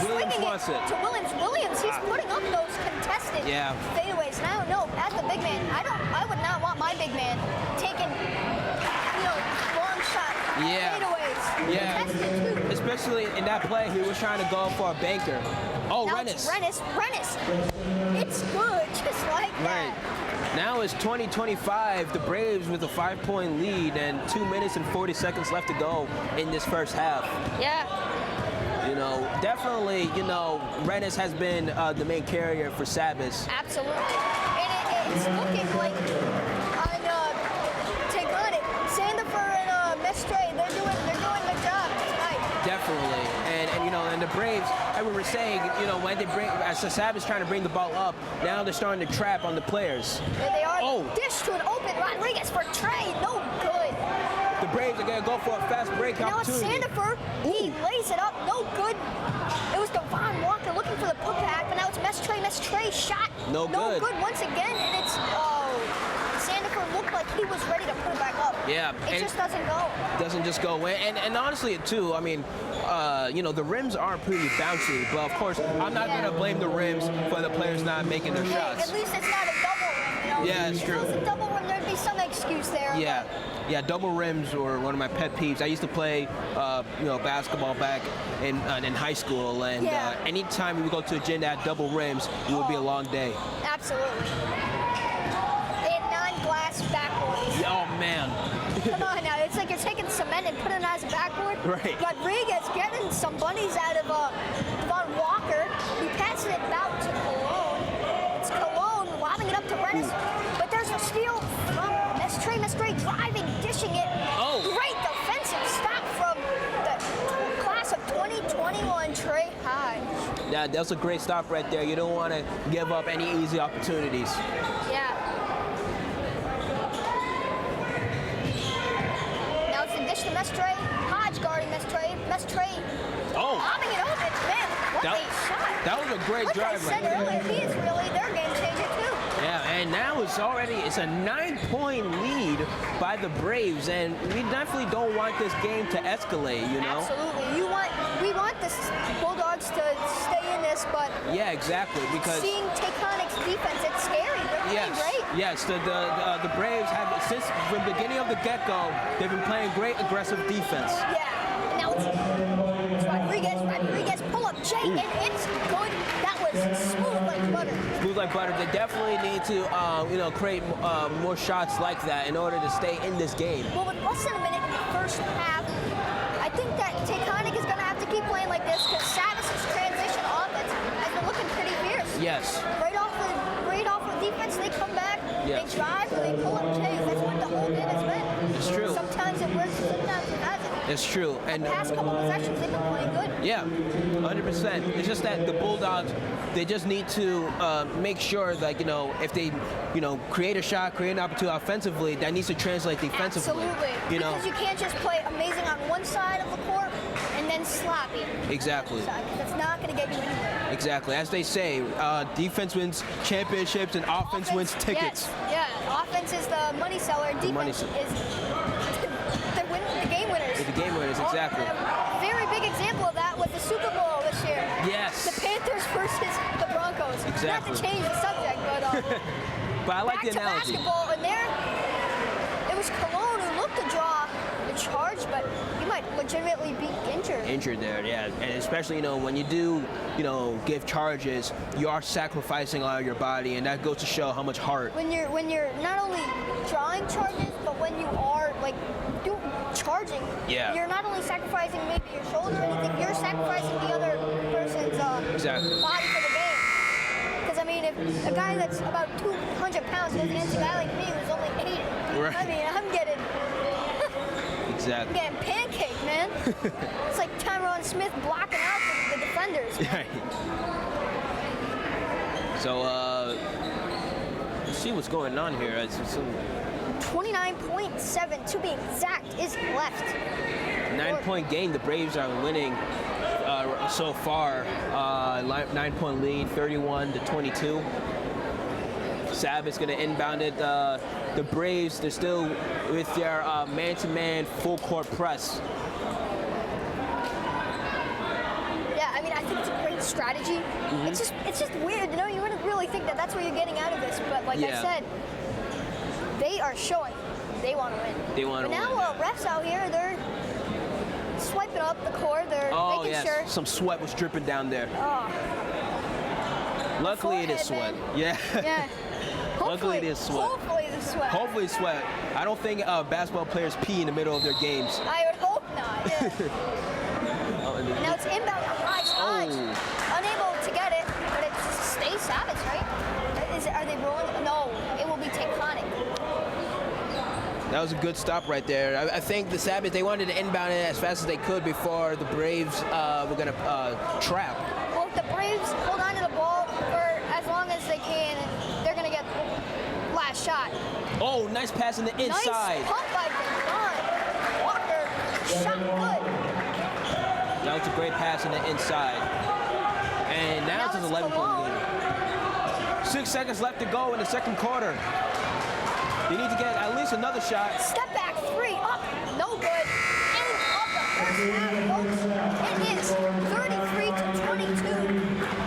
Speaker 2: Williams
Speaker 1: Swinging
Speaker 2: wants it.
Speaker 1: to Williams. Williams, he's putting up those contested
Speaker 2: Yeah.
Speaker 1: fadeaways. Now, no, as the big man, I would not want my big man taking, long shot fadeaways.
Speaker 2: Yeah.
Speaker 1: Contested too.
Speaker 2: Especially in that play, he was trying to go for a banker. Oh,
Speaker 1: Now
Speaker 2: Rennes.
Speaker 1: it's Rennes. It's good, just like that.
Speaker 2: Right. Now it's 20-25. The Braves with a 5-point lead and 2 minutes and 40 seconds left to go in this first half.
Speaker 1: Yeah.
Speaker 2: You know, definitely, you know, Rennes has been the main carrier for Sabis.
Speaker 1: Absolutely. And it's looking like on Taconic, Sandifer and Mestre, they're doing their job tonight.
Speaker 2: Definitely. And you know, and the Braves, as we were saying, you know, when they bring, as the Sabis trying to bring the ball up, now they're starting to trap on the players.
Speaker 1: There they are.
Speaker 2: Oh.
Speaker 1: Dish to an open Rodriguez for Trey. No good.
Speaker 2: The Braves are going to go for a fast break
Speaker 1: Now it's
Speaker 2: opportunity.
Speaker 1: Sandifer. He lays it up. No good. It was Devon Walker looking for the putback, but now it's Mestre. Mestre shot.
Speaker 2: No
Speaker 1: No
Speaker 2: good.
Speaker 1: good once again, and it's Sandifer looked like he was ready to put it back up.
Speaker 2: Yeah,
Speaker 1: It
Speaker 2: and
Speaker 1: just doesn't go.
Speaker 2: doesn't just go away. And honestly, too, I mean, you know, the rims are pretty bouncy, but of course, I'm not going to blame the rims for the players not making their
Speaker 1: Hey,
Speaker 2: shots.
Speaker 1: at least it's not a double rim, you know?
Speaker 2: Yeah, it's true.
Speaker 1: If it was a double rim, there'd be some excuse there.
Speaker 2: Yeah, yeah, double rims were one of my pet peeves. I used to play, you know, basketball back in high school, and
Speaker 1: Yeah.
Speaker 2: anytime we would go to a gym that had double rims, it would be a long day.
Speaker 1: Absolutely. And non-glass backboards.
Speaker 2: Oh man.
Speaker 1: Come on now, it's like you're taking cement and putting it as a backboard.
Speaker 2: Right.
Speaker 1: Rodriguez getting some bunnies out of Devon Walker. He passes it out to Cologne. It's Cologne lobbing it up to Rennes, but there's a steal from Mestre driving, dishing it.
Speaker 2: Oh.
Speaker 1: Great defensive stop from the class of 2021, Trey High.
Speaker 2: Yeah, that's a great stop right there. You don't want to give up any easy opportunities.
Speaker 1: Yeah. Now it's the dish to Mestre. Hodge guarding Mestre. Mestre
Speaker 2: Oh,
Speaker 1: lobbing it open. Man, what
Speaker 2: That-
Speaker 1: a shot.
Speaker 2: that was a great
Speaker 1: Like I
Speaker 2: drive
Speaker 1: said
Speaker 2: right there.
Speaker 1: earlier, he is really their game changer too.
Speaker 2: Yeah, and now it's a 9-point lead by the Braves, and we definitely don't want this game to escalate, you know?
Speaker 1: Absolutely. We want the Bulldogs to stay in this, but
Speaker 2: Yeah, exactly, because
Speaker 1: seeing Taconic's defense, it's scary. They're playing great.
Speaker 2: yes, the Braves have, since the beginning of the get-go, they've been playing great aggressive defense.
Speaker 1: Yeah. And now it's Rodriguez. Rodriguez pull up Jay, and it's good. That was smooth like butter.
Speaker 2: Smooth like butter. They definitely need to, you know, create more shots like that in order to stay in this game.
Speaker 1: Well, with less than a minute in the first half, I think that Taconic is going to have to keep playing like this because Sabis' transition offense has been looking pretty fierce.
Speaker 2: Yes.
Speaker 1: Right off the defense, they come back,
Speaker 2: Yes.
Speaker 1: they drive, and they pull up Jays. That's what the whole game has been.
Speaker 2: It's true.
Speaker 1: Sometimes it works, sometimes it hasn't.
Speaker 2: It's true. And
Speaker 1: The past couple possessions, they've been playing good.
Speaker 2: yeah, 100%. It's just that the Bulldogs, they just need to make sure that, you know, if they, you know, create a shot, create an opportunity offensively, that needs to translate defensively.
Speaker 1: Absolutely.
Speaker 2: You know,
Speaker 1: Because you can't just play amazing on one side of the court and then sloppy.
Speaker 2: Exactly.
Speaker 1: on the other side, 'cause that's not going to get you anywhere.
Speaker 2: exactly. As they say, defense wins championships and offense wins tickets.
Speaker 1: Yes. Yeah. Offense is the money seller. Defense
Speaker 2: money
Speaker 1: is
Speaker 2: seller.
Speaker 1: the game winners.
Speaker 2: The game winners, exactly.
Speaker 1: A very big example of that was the Super Bowl this year.
Speaker 2: Yes.
Speaker 1: The Panthers versus the Broncos.
Speaker 2: Exactly.
Speaker 1: Not to change the subject, but
Speaker 2: But I like
Speaker 1: back
Speaker 2: the
Speaker 1: to
Speaker 2: analogy.
Speaker 1: basketball, and there it was Cologne who looked to draw the charge, but he might legitimately be injured.
Speaker 2: Injured there, yeah, and especially, you know, when you do, you know, give charges, you are sacrificing a lot of your body, and that goes to show how much heart.
Speaker 1: When you're not only drawing charges, but when you are like charging,
Speaker 2: Yeah.
Speaker 1: you're not only sacrificing maybe your shoulder or anything, you're sacrificing the other person's
Speaker 2: Exactly.
Speaker 1: body for the game. Because I mean, if a guy that's about 200 pounds goes against a guy like me who's only 80,
Speaker 2: Right.
Speaker 1: I mean, I'm getting
Speaker 2: Exactly.
Speaker 1: pancaked, man. It's like Tyron Smith blocking out the defenders.
Speaker 2: Right. So, let's see what's going on here.
Speaker 1: 29.7 to be exact is left.
Speaker 2: 9-point game. The Braves are winning so far. 9-point lead, 31-22. Sabis going to inbound it. The Braves, they're still with their man-to-man full court press.
Speaker 1: Yeah, I mean, I think it's a great strategy. It's just weird, you know. You wouldn't really think that that's what you're getting out of this, but like I
Speaker 2: Yeah.
Speaker 1: said, they are showing they want to win.
Speaker 2: They want to
Speaker 1: But
Speaker 2: win.
Speaker 1: now refs out here, they're swiping up the court. They're
Speaker 2: Oh,
Speaker 1: making
Speaker 2: yes.
Speaker 1: sure.
Speaker 2: Some sweat was dripping down there.
Speaker 1: Oh,
Speaker 2: Luckily, it is sweat.
Speaker 1: forehead,
Speaker 2: Yeah.
Speaker 1: yeah.
Speaker 2: Luckily, it is sweat.
Speaker 1: Hopefully, the sweat.
Speaker 2: Hopefully, sweat. I don't think basketball players pee in the middle of their games.
Speaker 1: I would hope not. Yeah.
Speaker 2: Oh, and
Speaker 1: Now it's inbound. Unable to get it, but it stays Sabis, right? Are they rolling? No, it will be Taconic.
Speaker 2: That was a good stop right there. I think the Sabis, they wanted to inbound it as fast as they could before the Braves were going to trap.
Speaker 1: Well, if the Braves hold on to the ball for as long as they can, they're going to get last shot.
Speaker 2: Oh, nice pass in the inside.
Speaker 1: Nice pump by Devon. Walker shot good.
Speaker 2: That was a great pass in the inside. And now it's an 11-point game. 6 seconds left to go in the second quarter. You need to get at least another shot.
Speaker 1: Step back three, up, no good. And up the first half, folks. It is 33-22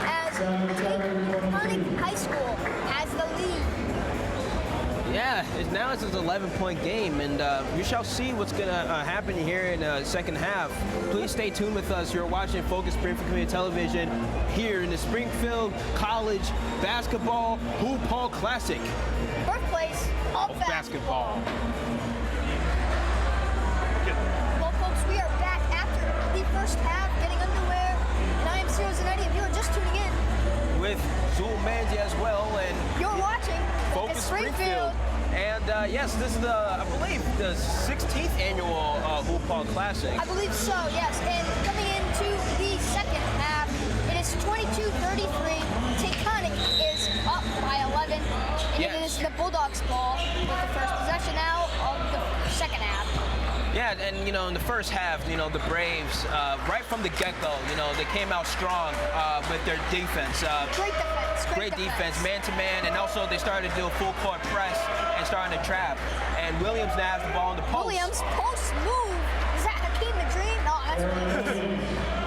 Speaker 1: as Taconic High School has the lead.
Speaker 2: Yeah, now it's an 11-point game, and we shall see what's going to happen here in the second half. Please stay tuned with us. You're watching Focus Springfield Community Television here in the Springfield College Basketball Hoophall Classic.
Speaker 1: Birthplace of basketball.
Speaker 2: Basketball.
Speaker 1: Well, folks, we are back after the first half getting underway, and I am Cyril Zanetti. If you are just tuning in,
Speaker 2: With Zul Manzi as well, and
Speaker 1: you're watching
Speaker 2: Focus Springfield. And yes, this is I believe, the 16th annual Hoophall Classic.
Speaker 1: I believe so, yes. And coming into the second half, it is 22-33. Taconic is up by 11. And
Speaker 2: Yes.
Speaker 1: it is the Bulldogs' ball with the first possession now of the second half.
Speaker 2: Yeah, and in the first half, the Braves, right from the get-go, they came out strong with their defense.
Speaker 1: Great defense.
Speaker 2: Great defense, man-to-man, and also they started to do a full-court press and starting to trap. And Williams now has the ball in the post.
Speaker 1: Williams, post move. Is that Hakeem the Dream? No, that's Williams.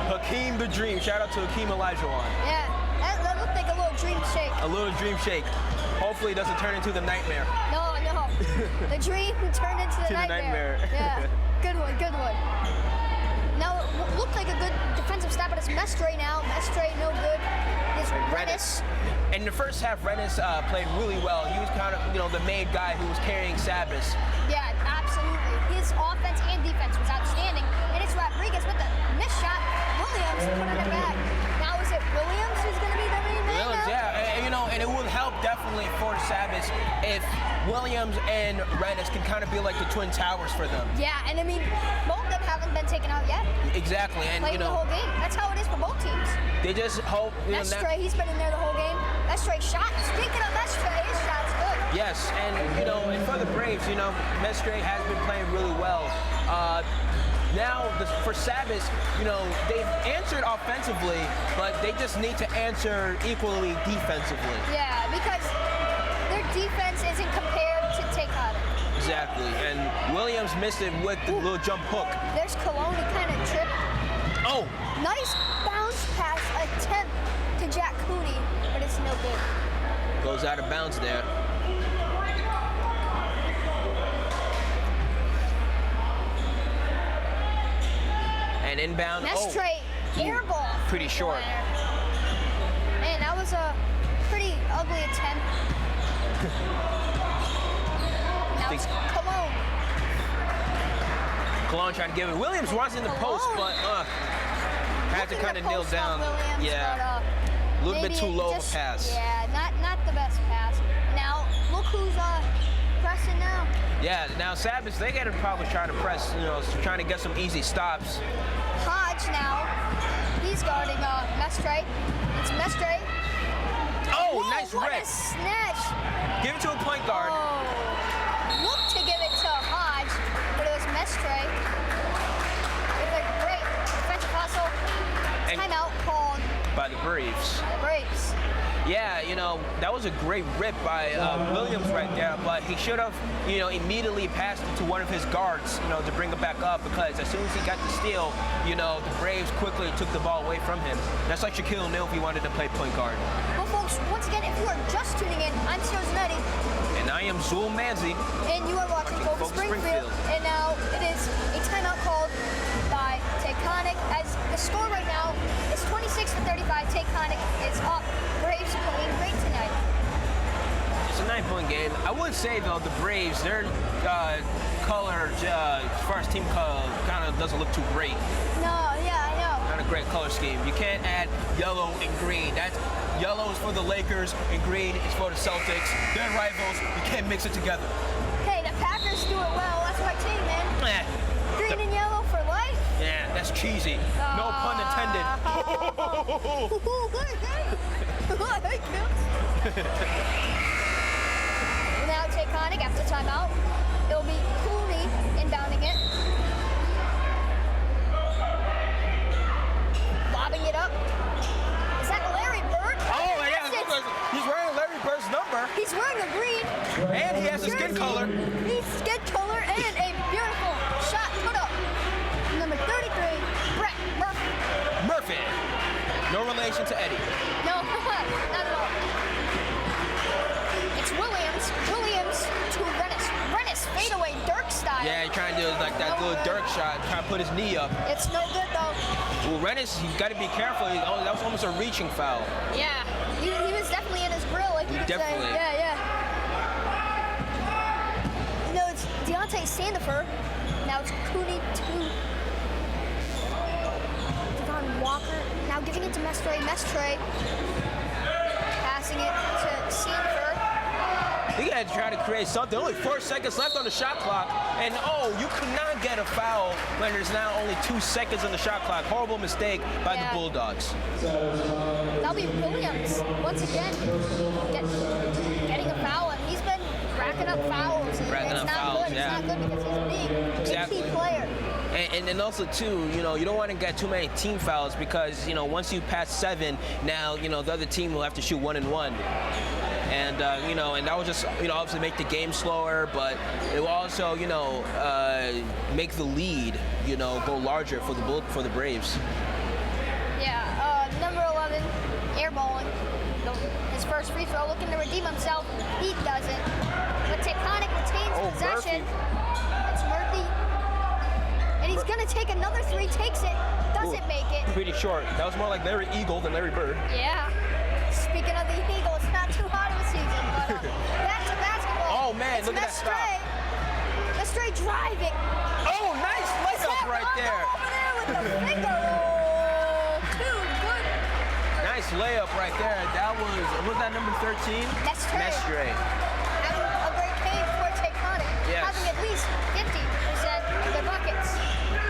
Speaker 2: Hakeem the Dream. Shout out to Hakeem Olajuwon.
Speaker 1: Yeah, that looked like a little dream shake.
Speaker 2: A little dream shake. Hopefully it doesn't turn into the nightmare.
Speaker 1: No. The dream turned into the nightmare. Yeah, good one. Now, it looked like a good defensive stop, but it's Mestre now. Mestre, no good. It's Rennis.
Speaker 2: In the first half, Rennis played really well. He was kind of, the main guy who was carrying Sabis.
Speaker 1: Yeah, absolutely. His offense and defense was outstanding. And it's Rodriguez with the missed shot. Williams putting it back. Now, is it Williams who's going to be the main man
Speaker 2: Williams,
Speaker 1: now?
Speaker 2: yeah, and it would help definitely for Sabis if Williams and Rennis can kind of be like the twin towers for them.
Speaker 1: Yeah, and I mean, both of them haven't been taken out yet.
Speaker 2: Exactly, and
Speaker 1: Playing the whole game. That's how it is for both teams.
Speaker 2: they just hope.
Speaker 1: Mestre, he's been in there the whole game. Mestre shot. Speaking of Mestre, his shot's good.
Speaker 2: Yes, and and for the Braves, Mestre has been playing really well. Now, for Sabis, they've answered offensively, but they just need to answer equally defensively.
Speaker 1: Yeah, because their defense isn't compared to Taconic.
Speaker 2: Exactly, and Williams missed it with the little jump hook.
Speaker 1: There's Cologne, he kind of tripped.
Speaker 2: Oh,
Speaker 1: Nice bounce pass attempt to Jack Cooney, but it's no good.
Speaker 2: goes out of bounds there. And inbound.
Speaker 1: Mestre, air ball.
Speaker 2: Pretty short.
Speaker 1: Man, that was a pretty ugly attempt. Now it's Cologne.
Speaker 2: Cologne trying to give it. Williams was in the post, but had to kind of kneel down.
Speaker 1: Williams,
Speaker 2: Yeah,
Speaker 1: but,
Speaker 2: a little bit too low of a
Speaker 1: just,
Speaker 2: pass.
Speaker 1: Yeah, not the best pass. Now, look who's pressing now.
Speaker 2: Yeah, now Sabis, they got to probably try to press, trying to get some easy stops.
Speaker 1: Hodge now, he's guarding Mestre. It's Mestre.
Speaker 2: Oh,
Speaker 1: Whoa,
Speaker 2: nice
Speaker 1: what
Speaker 2: rip.
Speaker 1: a snatch.
Speaker 2: Give it to a point guard.
Speaker 1: Oh, look to give it to Hodge, but it was Mestre. With a great defensive hustle.
Speaker 2: And-
Speaker 1: Timeout called
Speaker 2: By the Braves.
Speaker 1: by the Braves.
Speaker 2: Yeah, that was a great rip by Williams right there, but he should have, immediately passed it to one of his guards, to bring it back up, because as soon as he got the steal, the Braves quickly took the ball away from him. That's like Shaquille O'Neal if he wanted to play point guard.
Speaker 1: Well, folks, once again, if you are just tuning in, I'm Cyril Zanetti,
Speaker 2: And I am Zul Manzi.
Speaker 1: and you are watching Focus Springfield. And now it is a timeout called by Taconic, as the score right now is 26-35. Taconic is up. Braves are playing great tonight.
Speaker 2: It's a 9-point game. I would say, though, the Braves, their color, as far as team color, kind of doesn't look too great.
Speaker 1: No, yeah, I know.
Speaker 2: Kind of great color scheme. You can't add yellow and green. That's yellow is for the Lakers and green is for the Celtics. They're rivals. You can't mix it together.
Speaker 1: Hey, the Packers do it well. That's my team, man. Green and yellow for life.
Speaker 2: Yeah, that's cheesy. No pun intended.
Speaker 1: Now Taconic after timeout. It'll be Cooley inbounding it. Lobbing it up. Is that Larry Bird?
Speaker 2: Oh, yeah. He's wearing Larry Bird's number.
Speaker 1: He's wearing a green.
Speaker 2: And he has a skin color.
Speaker 1: He's skin color and a beautiful shot put up. Number 33, Brett Murphy.
Speaker 2: Murphy. No relation to Eddie.
Speaker 1: No, not at all. It's Williams. Williams to Rennis. Rennis fadeaway Dirk style.
Speaker 2: Yeah, he's trying to do like that little Dirk shot, trying to put his knee up.
Speaker 1: It's no good though.
Speaker 2: Well, Rennis, he's got to be careful. That was almost a reaching foul.
Speaker 1: Yeah, he was definitely in his grill, like you could
Speaker 2: Definitely.
Speaker 1: say. Yeah. No, it's Deontay Sandifer. Now it's Cooney to Devon Walker. Now giving it to Mestre. Mestre passing it to Sandifer.
Speaker 2: He had to try to create something. Only 4 seconds left on the shot clock. And you could not get a foul when there's now only 2 seconds on the shot clock. Horrible mistake by the Bulldogs.
Speaker 1: That'll be Williams once again getting a foul, and he's been racking up fouls. And it's not good. It's not good because he's a key player.
Speaker 2: And then also too, you don't want to get too many team fouls because once you pass 7, now the other team will have to shoot 1 and 1. And and that will just obviously make the game slower, but it will also make the lead go larger for the Braves.
Speaker 1: Yeah, number 11, airballing. His first free throw, looking to redeem himself. He doesn't. But Taconic retains possession.
Speaker 2: Murphy.
Speaker 1: It's Murphy. And he's gonna take another 3, takes it, doesn't make it.
Speaker 2: Pretty short. That was more like Larry Eagle than Larry Bird.
Speaker 1: Yeah. Speaking of the Eagle, it's not too hot of a season, but back to basketball.
Speaker 2: Oh man, look at that stop.
Speaker 1: Mestre driving.
Speaker 2: Oh, nice layup right there.
Speaker 1: Over there with the finger roll. Too good.
Speaker 2: Nice layup right there. That was that number 13?
Speaker 1: Mestre. Having a great game for Taconic.
Speaker 2: Yes.
Speaker 1: Having at least 50% of their buckets.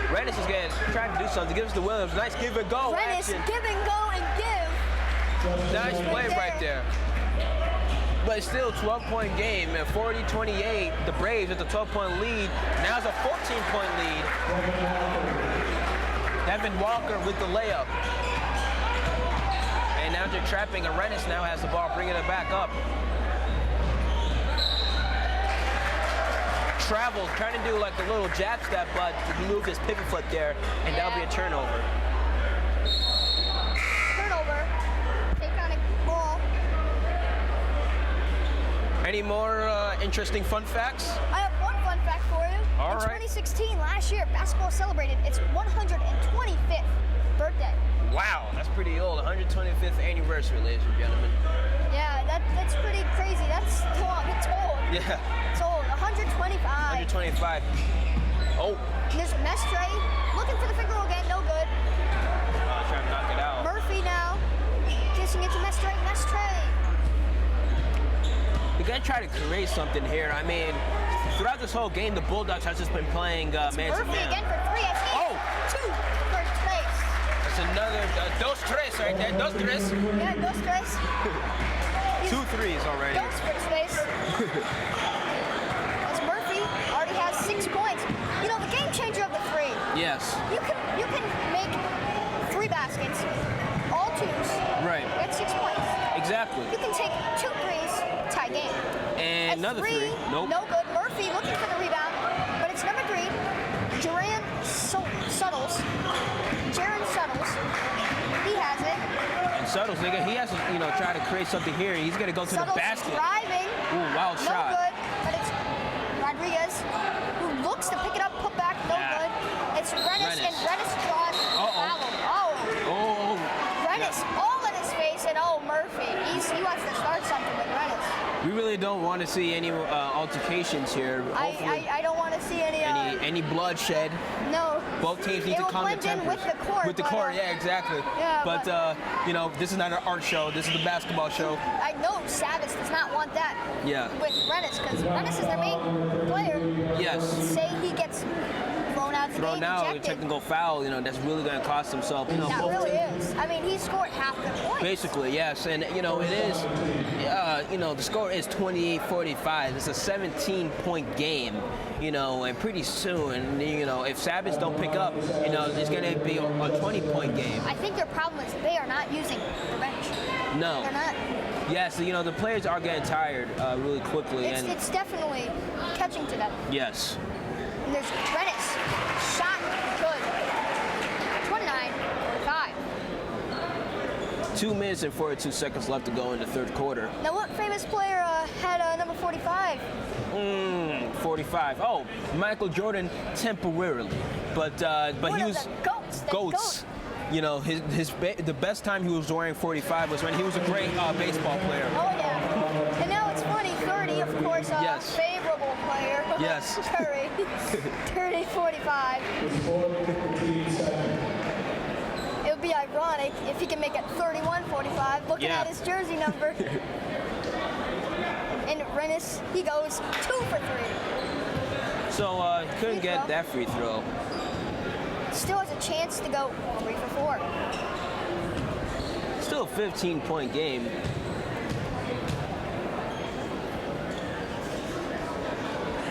Speaker 2: Rennis is trying to do something. Gives to Williams. Nice give and go
Speaker 1: Rennis,
Speaker 2: action.
Speaker 1: give and go and give.
Speaker 2: Nice play right there. But it's still a 12-point game. At 40-28, the Braves with the 12-point lead. Now it's a 14-point lead. Devin Walker with the layup. And now they're trapping, and Rennis now has the ball, bringing it back up. Travels, trying to do like a little jab step, but he moved his pivot foot there, and that'll be a turnover. Any more interesting fun facts?
Speaker 1: I have one fun fact for you.
Speaker 2: All
Speaker 1: In
Speaker 2: right.
Speaker 1: 2016, last year, basketball celebrated its 125th birthday.
Speaker 2: Wow, that's pretty old. 125th anniversary, ladies and gentlemen.
Speaker 1: Yeah, that's pretty crazy. That's long. It's old.
Speaker 2: Yeah.
Speaker 1: It's old. 125.
Speaker 2: 125. Oh.
Speaker 1: And there's Mestre looking for the finger roll again. No good.
Speaker 2: Trying to knock it out.
Speaker 1: Murphy now kissing it to Mestre. Mestre.
Speaker 2: We're going to try to create something here. I mean, throughout this whole game, the Bulldogs have just been playing man to man.
Speaker 1: Murphy again for 3. I think.
Speaker 2: Oh!
Speaker 1: 2 for tres.
Speaker 2: That's another dos tres right there. Dos tres.
Speaker 1: Yeah, dos tres.
Speaker 2: 2 threes already.
Speaker 1: Dos for tres. As Murphy already has 6 points. The game changer of the 3.
Speaker 2: Yes.
Speaker 1: You can make 3 baskets, all 2s.
Speaker 2: Right.
Speaker 1: That's 6 points.
Speaker 2: Exactly.
Speaker 1: You can take 2 threes, tie game.
Speaker 2: And another 3. Nope.
Speaker 1: No good. Murphy looking for the rebound, but it's number 3. Jaron Suttles. He has it.
Speaker 2: And Suttles, nigga, he has to, try to create something here. He's gonna go to
Speaker 1: Suttles
Speaker 2: the basket.
Speaker 1: driving.
Speaker 2: Ooh, wild shot.
Speaker 1: No good, but it's Rodriguez who looks to pick it up, put back, no good. It's Rennis, and Rennis draws foul. Oh. Rennis all in his face, and Murphy. He wants to start something with Rennis.
Speaker 2: We really don't want to see any altercations here.
Speaker 1: I don't want to see any
Speaker 2: bloodshed.
Speaker 1: No.
Speaker 2: both teams need to calm their tempers.
Speaker 1: With the court.
Speaker 2: With the court, yeah, exactly.
Speaker 1: Yeah,
Speaker 2: but you know, this is not an art show. This is the basketball show.
Speaker 1: I know Sabis does not want that.
Speaker 2: Yeah.
Speaker 1: With Rennes, because Rennes is their main player.
Speaker 2: Yes.
Speaker 1: Say he gets thrown out of the game,
Speaker 2: out, a
Speaker 1: ejected.
Speaker 2: technical foul, you know, that's really going to cost him. So, you know,
Speaker 1: That really is. I mean, he scored half the points.
Speaker 2: Basically, yes. And, you know, it is, you know, the score is 28-45. It's a 17-point game, you know, and pretty soon, you know, if Sabis don't pick up, you know, it's going to be a 20-point game.
Speaker 1: I think their problem is they are not using the bench.
Speaker 2: No.
Speaker 1: They're not.
Speaker 2: Yes, you know, the players are getting tired really quickly.
Speaker 1: It's definitely catching to them.
Speaker 2: Yes.
Speaker 1: And there's Rennes. Shot good. 29-45.
Speaker 2: 2 minutes and 42 seconds left to go in the third quarter.
Speaker 1: Now, what famous player had number 45?
Speaker 2: 45. Oh, Michael Jordan temporarily, but he was
Speaker 1: goats.
Speaker 2: You know, the best time he was wearing 45 was when he was a great baseball player.
Speaker 1: Oh yeah. And now it's funny. 30, of course,
Speaker 2: yes.
Speaker 1: Favorable player.
Speaker 2: Yes.
Speaker 1: Curry. 30-45. It would be ironic if he can make it 31-45, looking at his jersey number. And Rennes, he goes 2 for 3.
Speaker 2: So couldn't get that free throw.
Speaker 1: Still has a chance to go 3 for 4.
Speaker 2: Still a 15-point game.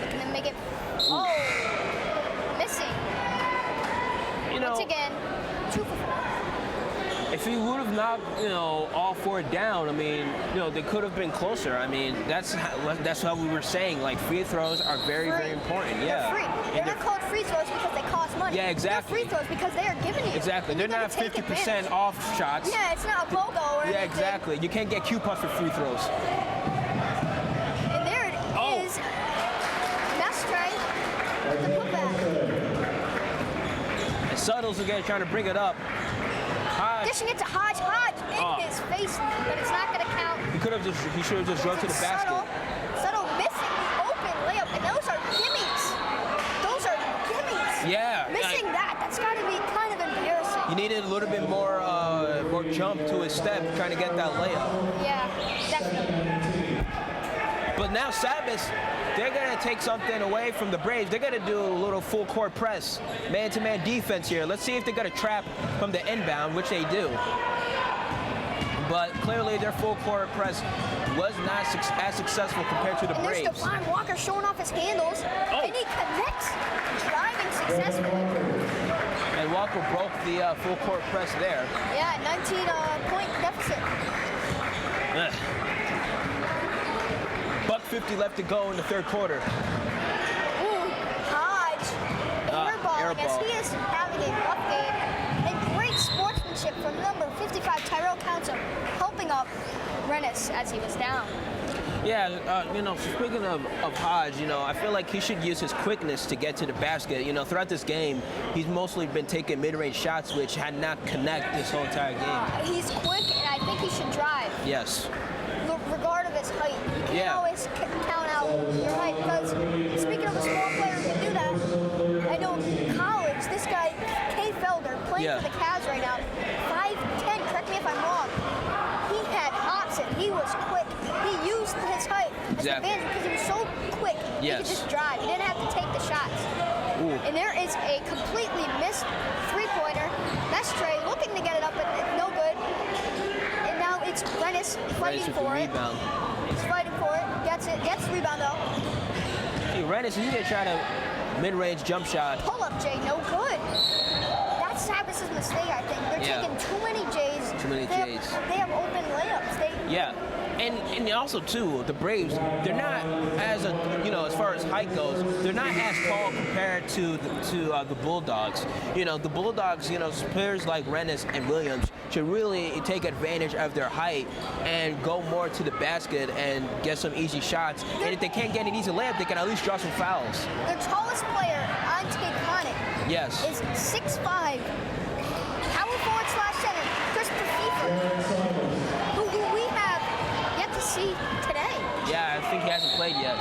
Speaker 1: And then make it, missing.
Speaker 2: You know,
Speaker 1: once again, 2 for 4.
Speaker 2: If he would have not, you know, all 4 down, I mean, you know, they could have been closer. I mean, that's how we were saying. Like, free throws are very, very important. Yeah.
Speaker 1: They're free. They're not called free throws because they cost money.
Speaker 2: Yeah, exactly.
Speaker 1: They're free throws because they are giving you.
Speaker 2: Exactly. They're not 50% off shots.
Speaker 1: Yeah, it's not a BOGO or anything.
Speaker 2: Yeah, exactly. You can't get coupons for free throws.
Speaker 1: And there it is. Mestre with the putback.
Speaker 2: And Suttles again trying to bring it up. Hodge.
Speaker 1: Dishing it to Hodge. Hodge in his face, but it's not going to count.
Speaker 2: He should have just drove to the basket.
Speaker 1: Subtle missing the open layup, and those are gimmies. Those are gimmies.
Speaker 2: Yeah.
Speaker 1: Missing that's got to be kind of embarrassing.
Speaker 2: You needed a little bit more jump to his step trying to get that layup.
Speaker 1: Yeah, definitely.
Speaker 2: But now Sabis, they're going to take something away from the Braves. They're going to do a little full court press, man-to-man defense here. Let's see if they're going to trap from the inbound, which they do. But clearly their full court press was not as successful compared to the Braves.
Speaker 1: There's Devon Walker showing off his handles, and he connects, driving successfully.
Speaker 2: And Walker broke the full court press there.
Speaker 1: Yeah, 19-point deficit.
Speaker 2: $1.50 left to go in the third quarter.
Speaker 1: Ooh, Hodge, airballing as he is having a rough game. And great sportsmanship from number 55, Tyrell Council, helping up Rennes as he was down.
Speaker 2: Yeah, you know, speaking of Hodge, you know, I feel like he should use his quickness to get to the basket. You know, throughout this game, he's mostly been taking mid-range shots, which had not connected this whole entire game.
Speaker 1: He's quick, and I think he should drive.
Speaker 2: Yes.
Speaker 1: Regard of his height. You can't always count out your height, because speaking of a small player who can do that, I know in college, this guy, Kay Felder, playing for the Cavs right now, 5'10", correct me if I'm wrong. He had option. He was quick. He used his height as an advantage because he was so quick. He could just drive. He didn't have to take the shots.
Speaker 2: Ooh. And
Speaker 1: there is a completely missed three-pointer. Mestre looking to get it up, but no good. And now it's Rennes fighting for it. He's fighting for it. Gets it. Gets the rebound though.
Speaker 2: Hey, Rennes, he's gonna try to mid-range jump shot.
Speaker 1: Pull up, Jay. No good. That's Sabis' mistake, I think. They're taking too many J's.
Speaker 2: Too many J's.
Speaker 1: They have open layups.
Speaker 2: And also too, the Braves, they're not as as far as height goes, they're not as tall compared to the Bulldogs. You know, the Bulldogs, players like Rennes and Williams should really take advantage of their height and go more to the basket and get some easy shots. And if they can't get an easy layup, they can at least draw some fouls.
Speaker 1: Their tallest player on Taconic is 6'5", power forward / center, Christopher Kiefer, who we have yet to see today.
Speaker 2: Yeah, I think he hasn't played yet.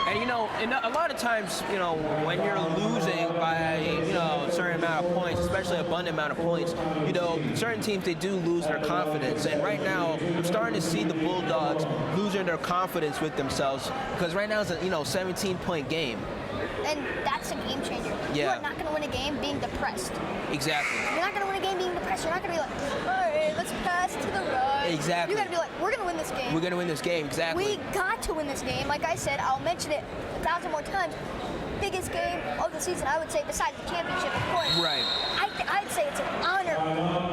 Speaker 2: And and a lot of times, when you're losing by, a certain amount of points, especially abundant amount of points, certain teams, they do lose their confidence. And right now, I'm starting to see the Bulldogs losing their confidence with themselves, because right now it's a, 17-point game.
Speaker 1: And that's a game changer.
Speaker 2: Yeah.
Speaker 1: You're not going to win a game being depressed.
Speaker 2: Exactly.
Speaker 1: You're not going to win a game being depressed. You're not going to be like, all right, let's pass to the right.
Speaker 2: Exactly.
Speaker 1: You're going to be like, we're going to win this game.
Speaker 2: We're going to win this game, exactly.
Speaker 1: We got to win this game. Like I said, I'll mention it 1,000 more times. Biggest game of the season, I would say, besides the championship, of course.
Speaker 2: Right.
Speaker 1: I'd say it's an honor.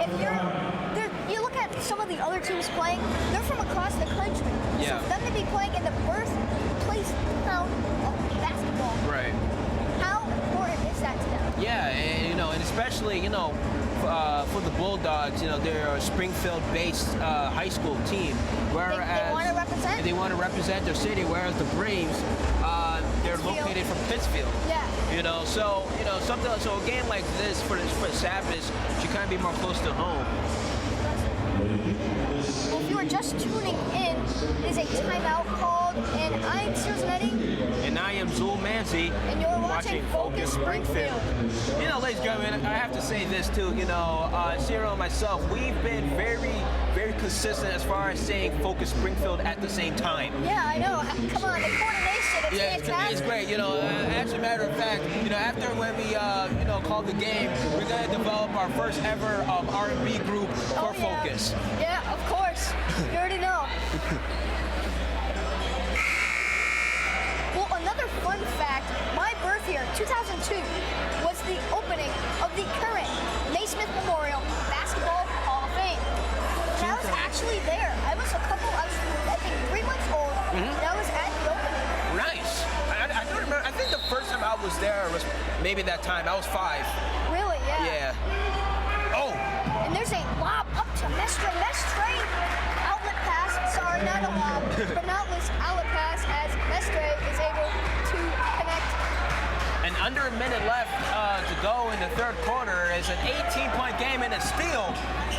Speaker 1: If you look at some of the other teams playing, they're from across the country.
Speaker 2: Yeah.
Speaker 1: So for them to be playing in the birthplace town of basketball,
Speaker 2: Right.
Speaker 1: how important is that to them?
Speaker 2: Yeah, and especially, for the Bulldogs, they're a Springfield-based high school team. Whereas
Speaker 1: They want to represent?
Speaker 2: They want to represent their city, whereas the Braves, they're
Speaker 1: Pittsfield.
Speaker 2: located from Pittsfield.
Speaker 1: Yeah.
Speaker 2: So a game like this for Sabis should kind of be more close to home.
Speaker 1: Well, if you are just tuning in, it is a timeout called, and I'm Susanetti,
Speaker 2: And I am Zul Manzi.
Speaker 1: and you're watching Focus Springfield.
Speaker 2: Ladies and gentlemen, I have to say this too. Cyril and myself, we've been very, very consistent as far as saying Focus Springfield at the same time.
Speaker 1: Yeah, I know. Come on, the coordination, it's
Speaker 2: Yeah,
Speaker 1: fantastic.
Speaker 2: it's great. As a matter of fact, after when we, called the game, we're gonna develop our first ever R&B group for
Speaker 1: yeah.
Speaker 2: Focus.
Speaker 1: Yeah, of course. You already know. Well, another fun fact, my birth year, 2002, was the opening of the current Naismith Memorial Basketball Hall of Fame. And I was actually there. I was I think 3 months old, and I was at the opening.
Speaker 2: Nice. I don't remember. I think the first time I was there was maybe that time. I was 5.
Speaker 1: Really, yeah.
Speaker 2: Yeah. Oh.
Speaker 1: And there's a lob up to Mestre. Mestre, outlet pass. Sorry, not a lob, but an outlet pass as Mestre is able to connect.
Speaker 2: And under a minute left to go in the third quarter is an 18-point game and a steal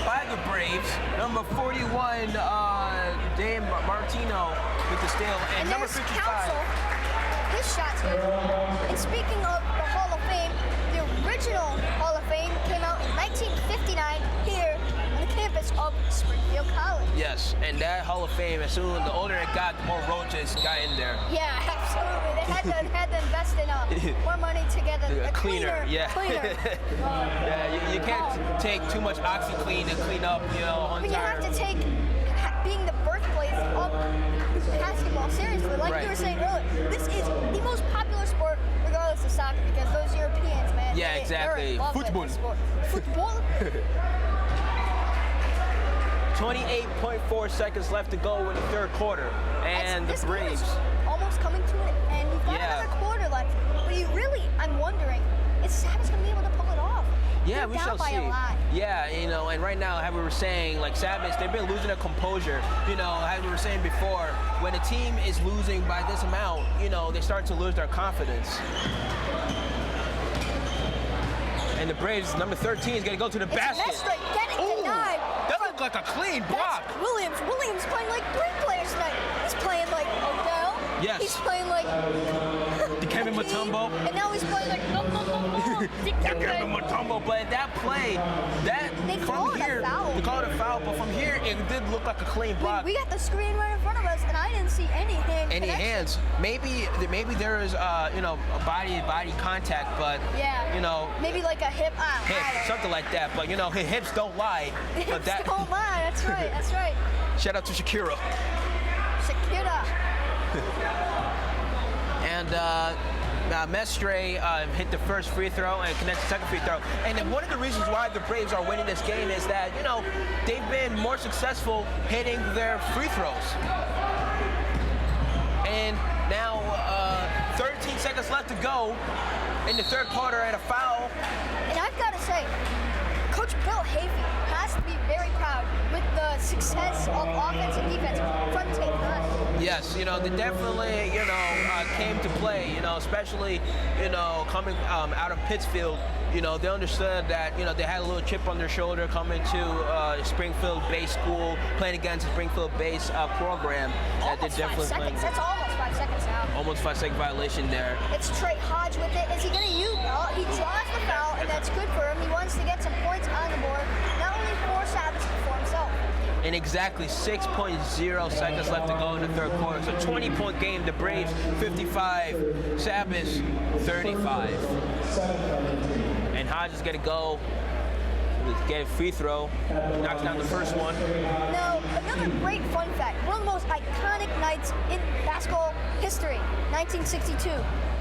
Speaker 2: by the Braves. Number 41, Dave Martino with the steal, and number
Speaker 1: there's
Speaker 2: 55.
Speaker 1: Council. His shot's good. And speaking of the Hall of Fame, the original Hall of Fame came out in 1959 here on the campus of Springfield College.
Speaker 2: Yes, and that Hall of Fame, as soon the older it got, the more roaches got in there.
Speaker 1: Yeah, absolutely. They had to invest in more money to get a
Speaker 2: Cleaner, yeah.
Speaker 1: Cleaner.
Speaker 2: Yeah, you can't take too much OxyClean and clean up,
Speaker 1: I mean, you have to take being the birthplace of basketball seriously. Like you were saying earlier, this is the most popular sport, regardless of soccer, because those Europeans, man.
Speaker 2: Yeah, exactly.
Speaker 1: They're in love with
Speaker 2: Football.
Speaker 1: this sport. Football.
Speaker 2: 28.4 seconds left to go in the third quarter, and
Speaker 1: This
Speaker 2: the
Speaker 1: game
Speaker 2: Braves.
Speaker 1: is almost coming to an end. We've got
Speaker 2: Yeah.
Speaker 1: another quarter left, but I'm wondering, is Sabis going to be able to pull it off?
Speaker 2: Yeah,
Speaker 1: They're
Speaker 2: we
Speaker 1: down
Speaker 2: shall
Speaker 1: by
Speaker 2: see.
Speaker 1: a lot.
Speaker 2: Yeah, and right now, how we were saying, like Sabis, they've been losing their composure. As we were saying before, when a team is losing by this amount, they start to lose their confidence. And the Braves, number 13, is going to go to the basket.
Speaker 1: Mestre getting denied.
Speaker 2: That looked like a clean block.
Speaker 1: That's Williams. Williams playing like 3 players tonight. He's playing like Odell.
Speaker 2: Yes.
Speaker 1: He's playing like
Speaker 2: Kevin
Speaker 1: Hakeem,
Speaker 2: Mutombo.
Speaker 1: And now he's playing like
Speaker 2: Kevin Mutombo, but that play,
Speaker 1: They
Speaker 2: from
Speaker 1: called it a
Speaker 2: here,
Speaker 1: foul.
Speaker 2: they called it a foul, but from here, it did look like a clean block.
Speaker 1: We got the screen right in front of us, and I didn't see any hand
Speaker 2: Any
Speaker 1: connection.
Speaker 2: hands? Maybe there is a body contact, but
Speaker 1: Yeah. Maybe like a hip.
Speaker 2: hip, something like that. But hips don't lie. But
Speaker 1: Hips don't lie. That's right. That's right.
Speaker 2: Shout out to Shakira.
Speaker 1: Shakira.
Speaker 2: And Mestre hit the first free throw and connects the second free throw. And then one of the reasons why the Braves are winning this game is that they've been more successful hitting their free throws. And now 13 seconds left to go in the third quarter, and a foul.
Speaker 1: And I've got to say, Coach Bill Havey has to be very proud with the success of offense and defense from Taconic.
Speaker 2: Yes, they definitely, came to play, especially, coming out of Pittsfield, they understood that, they had a little chip on their shoulder coming to Springfield-based school, playing against a Springfield-based program.
Speaker 1: Almost 5 seconds. That's almost 5 seconds now.
Speaker 2: Almost 5-second violation there.
Speaker 1: It's Trey Hodge with it. Is he going to use? Oh, he draws the foul, and that's good for him. He wants to get some points on the board, not only for Sabis, but for himself.
Speaker 2: And exactly 6.0 seconds left to go in the third quarter. It's a 20-point game. The Braves 55, Sabis 35. And Hodge is going to go get a free throw. Knocks down the first one.
Speaker 1: Now, another great fun fact. One of the most iconic nights in basketball history, 1962.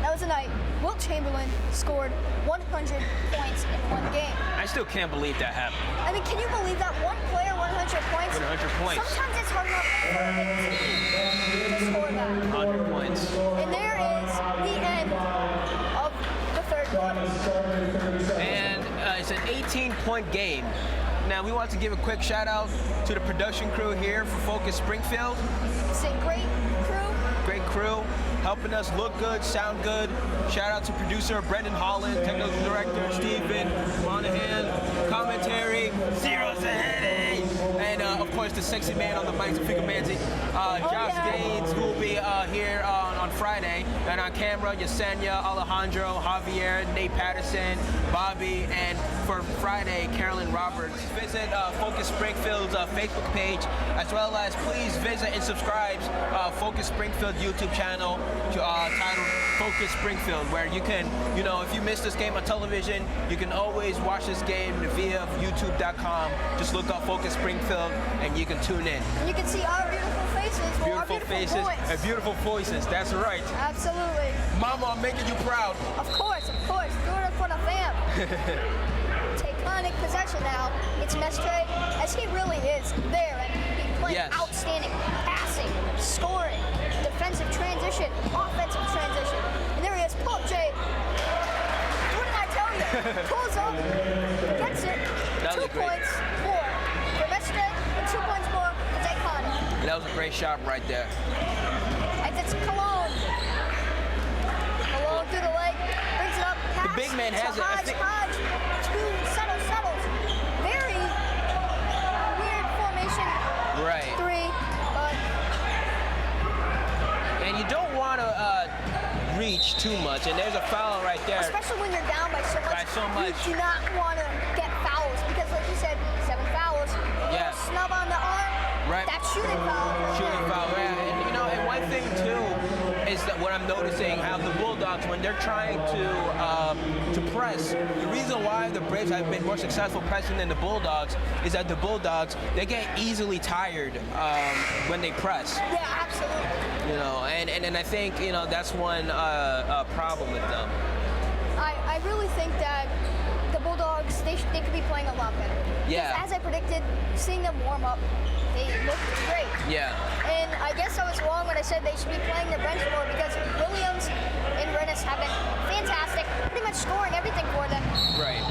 Speaker 1: That was the night Wilt Chamberlain scored 100 points in one game.
Speaker 2: I still can't believe that happened.
Speaker 1: I mean, can you believe that? One player, 100 points?
Speaker 2: 100 points.
Speaker 1: Sometimes it's hard enough for a team to score that.
Speaker 2: 100 points.
Speaker 1: And there is the end of the third quarter.
Speaker 2: And it's an 18-point game. Now, we want to give a quick shout out to the production crew here for Focus Springfield.
Speaker 1: It's a great crew.
Speaker 2: Great crew, helping us look good, sound good. Shout out to producer Brendan Holland, technical director Stephen Monahan, commentary Zero Zahedi, and of course the sexy man on the mic, Tafika Manzi, Josh Gaines, who will be here on Friday, and on camera Yesenia, Alejandro, Javier, Nate Patterson, Bobby, and for Friday, Carolyn Roberts. Visit Focus Springfield's Facebook page, as well as please visit and subscribe Focus Springfield YouTube channel titled Focus Springfield, where you can, if you miss this game on television, you can always watch this game via youtube.com. Just look up Focus Springfield and you can tune in.
Speaker 1: And you can see our beautiful faces,
Speaker 2: Beautiful faces and beautiful voices, that's right.
Speaker 1: Absolutely.
Speaker 2: Mama, I'm making you proud.
Speaker 1: Of course, doing it for the fam. Taconic possession now. It's Mestre, as he really is there, and he's playing outstanding passing, scoring, defensive transition, offensive transition. And there he is, pull up Jay. What did I tell you? Pulls up, gets it. 2 points more for Mestre, and 2 points more for Taconic.
Speaker 2: That was a great shot right there.
Speaker 1: And it's Cologne. Cologne through the leg, brings it up, pass.
Speaker 2: The big man has it.
Speaker 1: Hodge, settles. Very weird formation.
Speaker 2: Right.
Speaker 1: 3, but
Speaker 2: and you don't want to reach too much, and there's a foul right there.
Speaker 1: especially when you're down by so much. You do not want to get fouls because, like you said, 7 fouls.
Speaker 2: Yeah.
Speaker 1: Snub on the arm.
Speaker 2: Right.
Speaker 1: That's shooting foul.
Speaker 2: Shooting foul, yeah. And one thing too is that what I'm noticing, how the Bulldogs, when they're trying to press, the reason why the Braves have been more successful pressing than the Bulldogs is that the Bulldogs, they get easily tired when they press.
Speaker 1: Yeah, absolutely.
Speaker 2: And I think that's one problem with them.
Speaker 1: I really think that the Bulldogs, they could be playing a lot better.
Speaker 2: Yeah.
Speaker 1: Because as I predicted, seeing them warm up, they looked great.
Speaker 2: Yeah.
Speaker 1: And I guess I was wrong when I said they should be playing their bench more because Williams and Rennis have been fantastic, pretty much scoring everything for them.
Speaker 2: Right.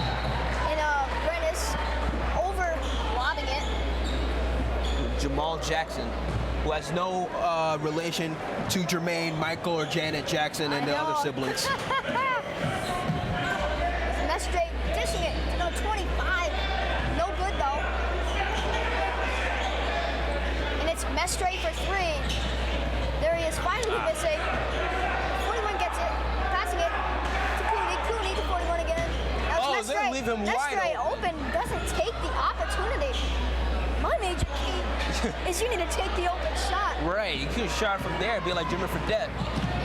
Speaker 1: And Rennis over lobbing it.
Speaker 2: Jamal Jackson, who has no relation to Jermaine, Michael, or Janet Jackson and the other siblings.
Speaker 1: Mestre dishing it to no 25. No good though. And it's Mestre for 3. There he is, finally missing. 41 gets it, passing it to Cooney to 41 again. Now it's
Speaker 2: they leave him wide
Speaker 1: open, doesn't take the opportunity. My major key is you need to take the open shot.
Speaker 2: Right, you could have shot from there, be like Jimmy Fredette.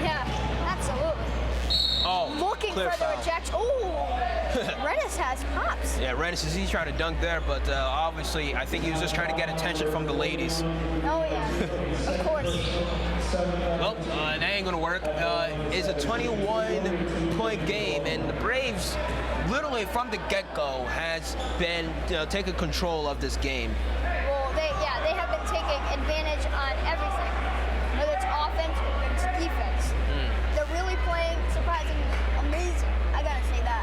Speaker 1: Yeah, absolutely.
Speaker 2: Oh,
Speaker 1: Looking for the rejection. Ooh, Rennis has pops.
Speaker 2: Yeah, Rennis is trying to dunk there, but obviously I think he was just trying to get attention from the ladies.
Speaker 1: Oh yeah, of course.
Speaker 2: Well, that ain't gonna work. It's a 21-point game, and the Braves, literally from the get-go, has been taking control of this game.
Speaker 1: Well, they have been taking advantage on everything, whether it's offense or it's defense. They're really playing surprisingly amazing. I gotta say that.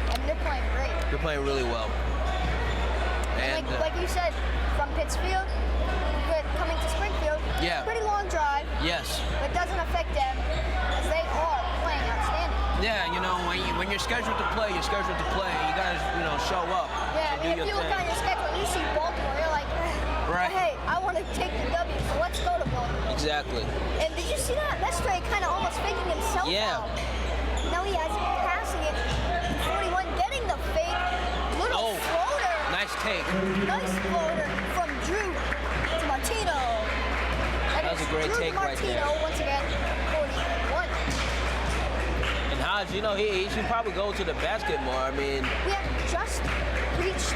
Speaker 1: I mean, they're playing great.
Speaker 2: They're playing really well. And
Speaker 1: like you said, from Pittsfield, coming to Springfield, pretty long drive.
Speaker 2: Yes.
Speaker 1: But it doesn't affect them as they are playing outstanding.
Speaker 2: Yeah, you know, when you're scheduled to play, you're scheduled to play. You gotta, you know, show up.
Speaker 1: Yeah,
Speaker 2: and do
Speaker 1: if
Speaker 2: your
Speaker 1: you look
Speaker 2: thing.
Speaker 1: on your schedule, you see Baltimore, you're like,
Speaker 2: Right.
Speaker 1: hey, I want to take the W, so let's go to Baltimore.
Speaker 2: Exactly.
Speaker 1: And did you see that? Mestre kind of almost faking himself
Speaker 2: Yeah.
Speaker 1: out. Now he has it passing it. 41 getting the fake. Little floater.
Speaker 2: Nice take.
Speaker 1: Nice floater from Drew to Martino. And
Speaker 2: That was a great
Speaker 1: Drew
Speaker 2: take
Speaker 1: to
Speaker 2: right
Speaker 1: Martino
Speaker 2: there.
Speaker 1: once again. 41.
Speaker 2: And Hodge, you know, he should probably go to the basket more. I mean,
Speaker 1: We have just reached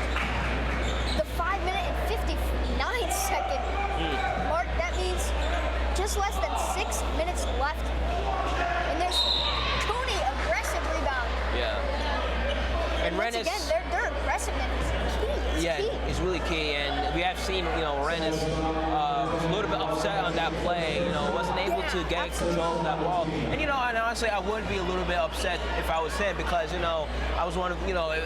Speaker 1: the 5 minute and 59 second mark. That means just less than 6 minutes left. And there's Cooney, aggressive rebound.
Speaker 2: yeah. And
Speaker 1: Once
Speaker 2: Rennes,
Speaker 1: again, their aggressiveness is key. It's
Speaker 2: yeah,
Speaker 1: key.
Speaker 2: it's really key. And we have seen, you know, Rennes was a little bit upset on that play. You know, wasn't able to get control of that ball. And you know, and honestly, I would be a little bit upset if I was him because you know I was one of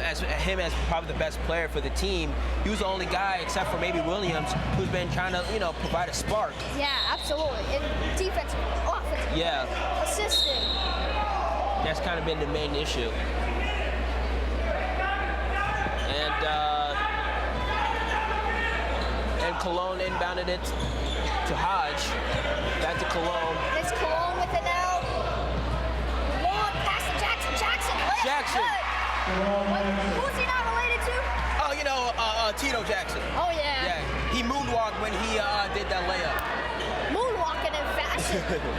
Speaker 2: as him as probably the best player for the team. He was the only guy, except for maybe Williams, who's been trying to provide a spark.
Speaker 1: Yeah, absolutely. And defense, offense,
Speaker 2: Yeah,
Speaker 1: assisting.
Speaker 2: that's kind of been the main issue. And Cologne inbounded it to Hodge. Back to Cologne.
Speaker 1: It's Cologne with it now. Long pass to Jackson. Jackson. Layup.
Speaker 2: Jackson.
Speaker 1: Good. Who's he not related to?
Speaker 2: Oh, you know, Tito Jackson.
Speaker 1: Oh, yeah.
Speaker 2: Yeah, he moonwalked when he did that layup.
Speaker 1: Moonwalking in fashion.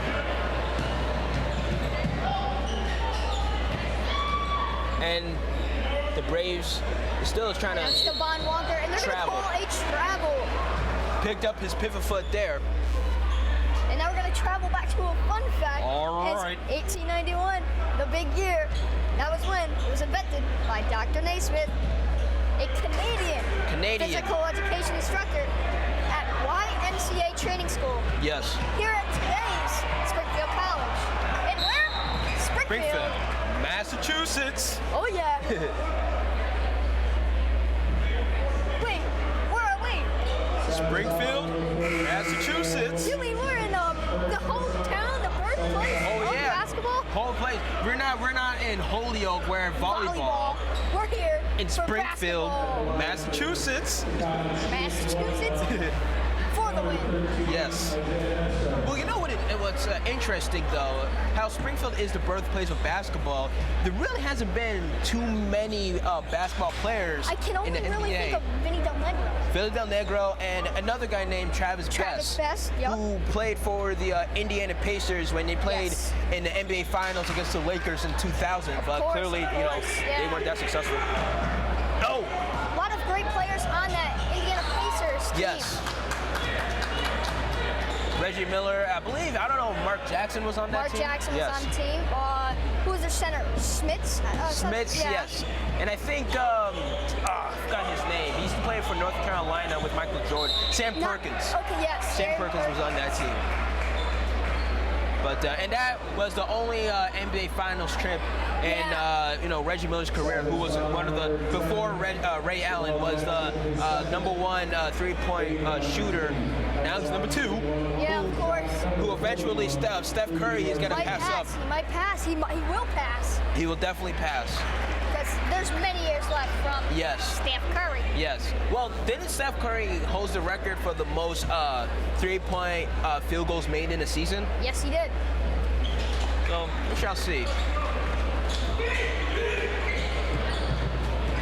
Speaker 2: And the Braves still trying
Speaker 1: That's
Speaker 2: to
Speaker 1: Stevan Walker. And they're going to
Speaker 2: travel.
Speaker 1: call a travel.
Speaker 2: picked up his pivot foot there.
Speaker 1: And now we're going to travel back to a fun fact.
Speaker 2: All
Speaker 1: It's
Speaker 2: right.
Speaker 1: 1891, the big year. That was when it was invented by Dr. Naismith, a Canadian physical education instructor at YMCA Training School
Speaker 2: Yes.
Speaker 1: here at today's Springfield College. And where?
Speaker 2: Springfield, Massachusetts.
Speaker 1: Oh, yeah. Wait, where are we?
Speaker 2: Springfield, Massachusetts.
Speaker 1: You mean we're in the hometown, the birthplace of basketball?
Speaker 2: Home place. We're not in Holyoke where volleyball.
Speaker 1: We're here
Speaker 2: In
Speaker 1: for
Speaker 2: Springfield,
Speaker 1: basketball.
Speaker 2: Massachusetts.
Speaker 1: Massachusetts for the win.
Speaker 2: Yes. Well, you know what's interesting though, how Springfield is the birthplace of basketball. There really hasn't been too many basketball players
Speaker 1: I can only
Speaker 2: in the
Speaker 1: really
Speaker 2: NBA.
Speaker 1: think of Vinny Del Negro.
Speaker 2: Philly Del Negro and another guy named Travis
Speaker 1: Best, yep.
Speaker 2: who played for the Indiana Pacers when they played in the NBA Finals against the Lakers in 2000. But
Speaker 1: course,
Speaker 2: clearly,
Speaker 1: of course,
Speaker 2: they weren't that successful. Oh,
Speaker 1: A lot of great players on that Indiana Pacers team.
Speaker 2: yes. Reggie Miller, I believe, I don't know, Mark Jackson was on that
Speaker 1: Mark
Speaker 2: team?
Speaker 1: Jackson was
Speaker 2: Yes.
Speaker 1: on the team. Who was their center? Smits?
Speaker 2: Smits,
Speaker 1: yeah.
Speaker 2: yes. And I think, I forgot his name. He used to play for North Carolina with Michael Jordan. Sam Perkins.
Speaker 1: Okay, yes.
Speaker 2: Sam Perkins was on that team. But and that was the only NBA Finals trip in Reggie Miller's career, who was one of the before Ray Allen was the number one three-point shooter. Now he's number two.
Speaker 1: Yeah, of course.
Speaker 2: Who eventually Steph Curry is gonna pass up.
Speaker 1: He might pass. He will pass.
Speaker 2: He will definitely pass.
Speaker 1: Because there's many years left from
Speaker 2: Yes.
Speaker 1: Steph Curry.
Speaker 2: Yes. Well, didn't Steph Curry hold the record for the most three-point field goals made in a season?
Speaker 1: Yes, he did.
Speaker 2: So we shall see.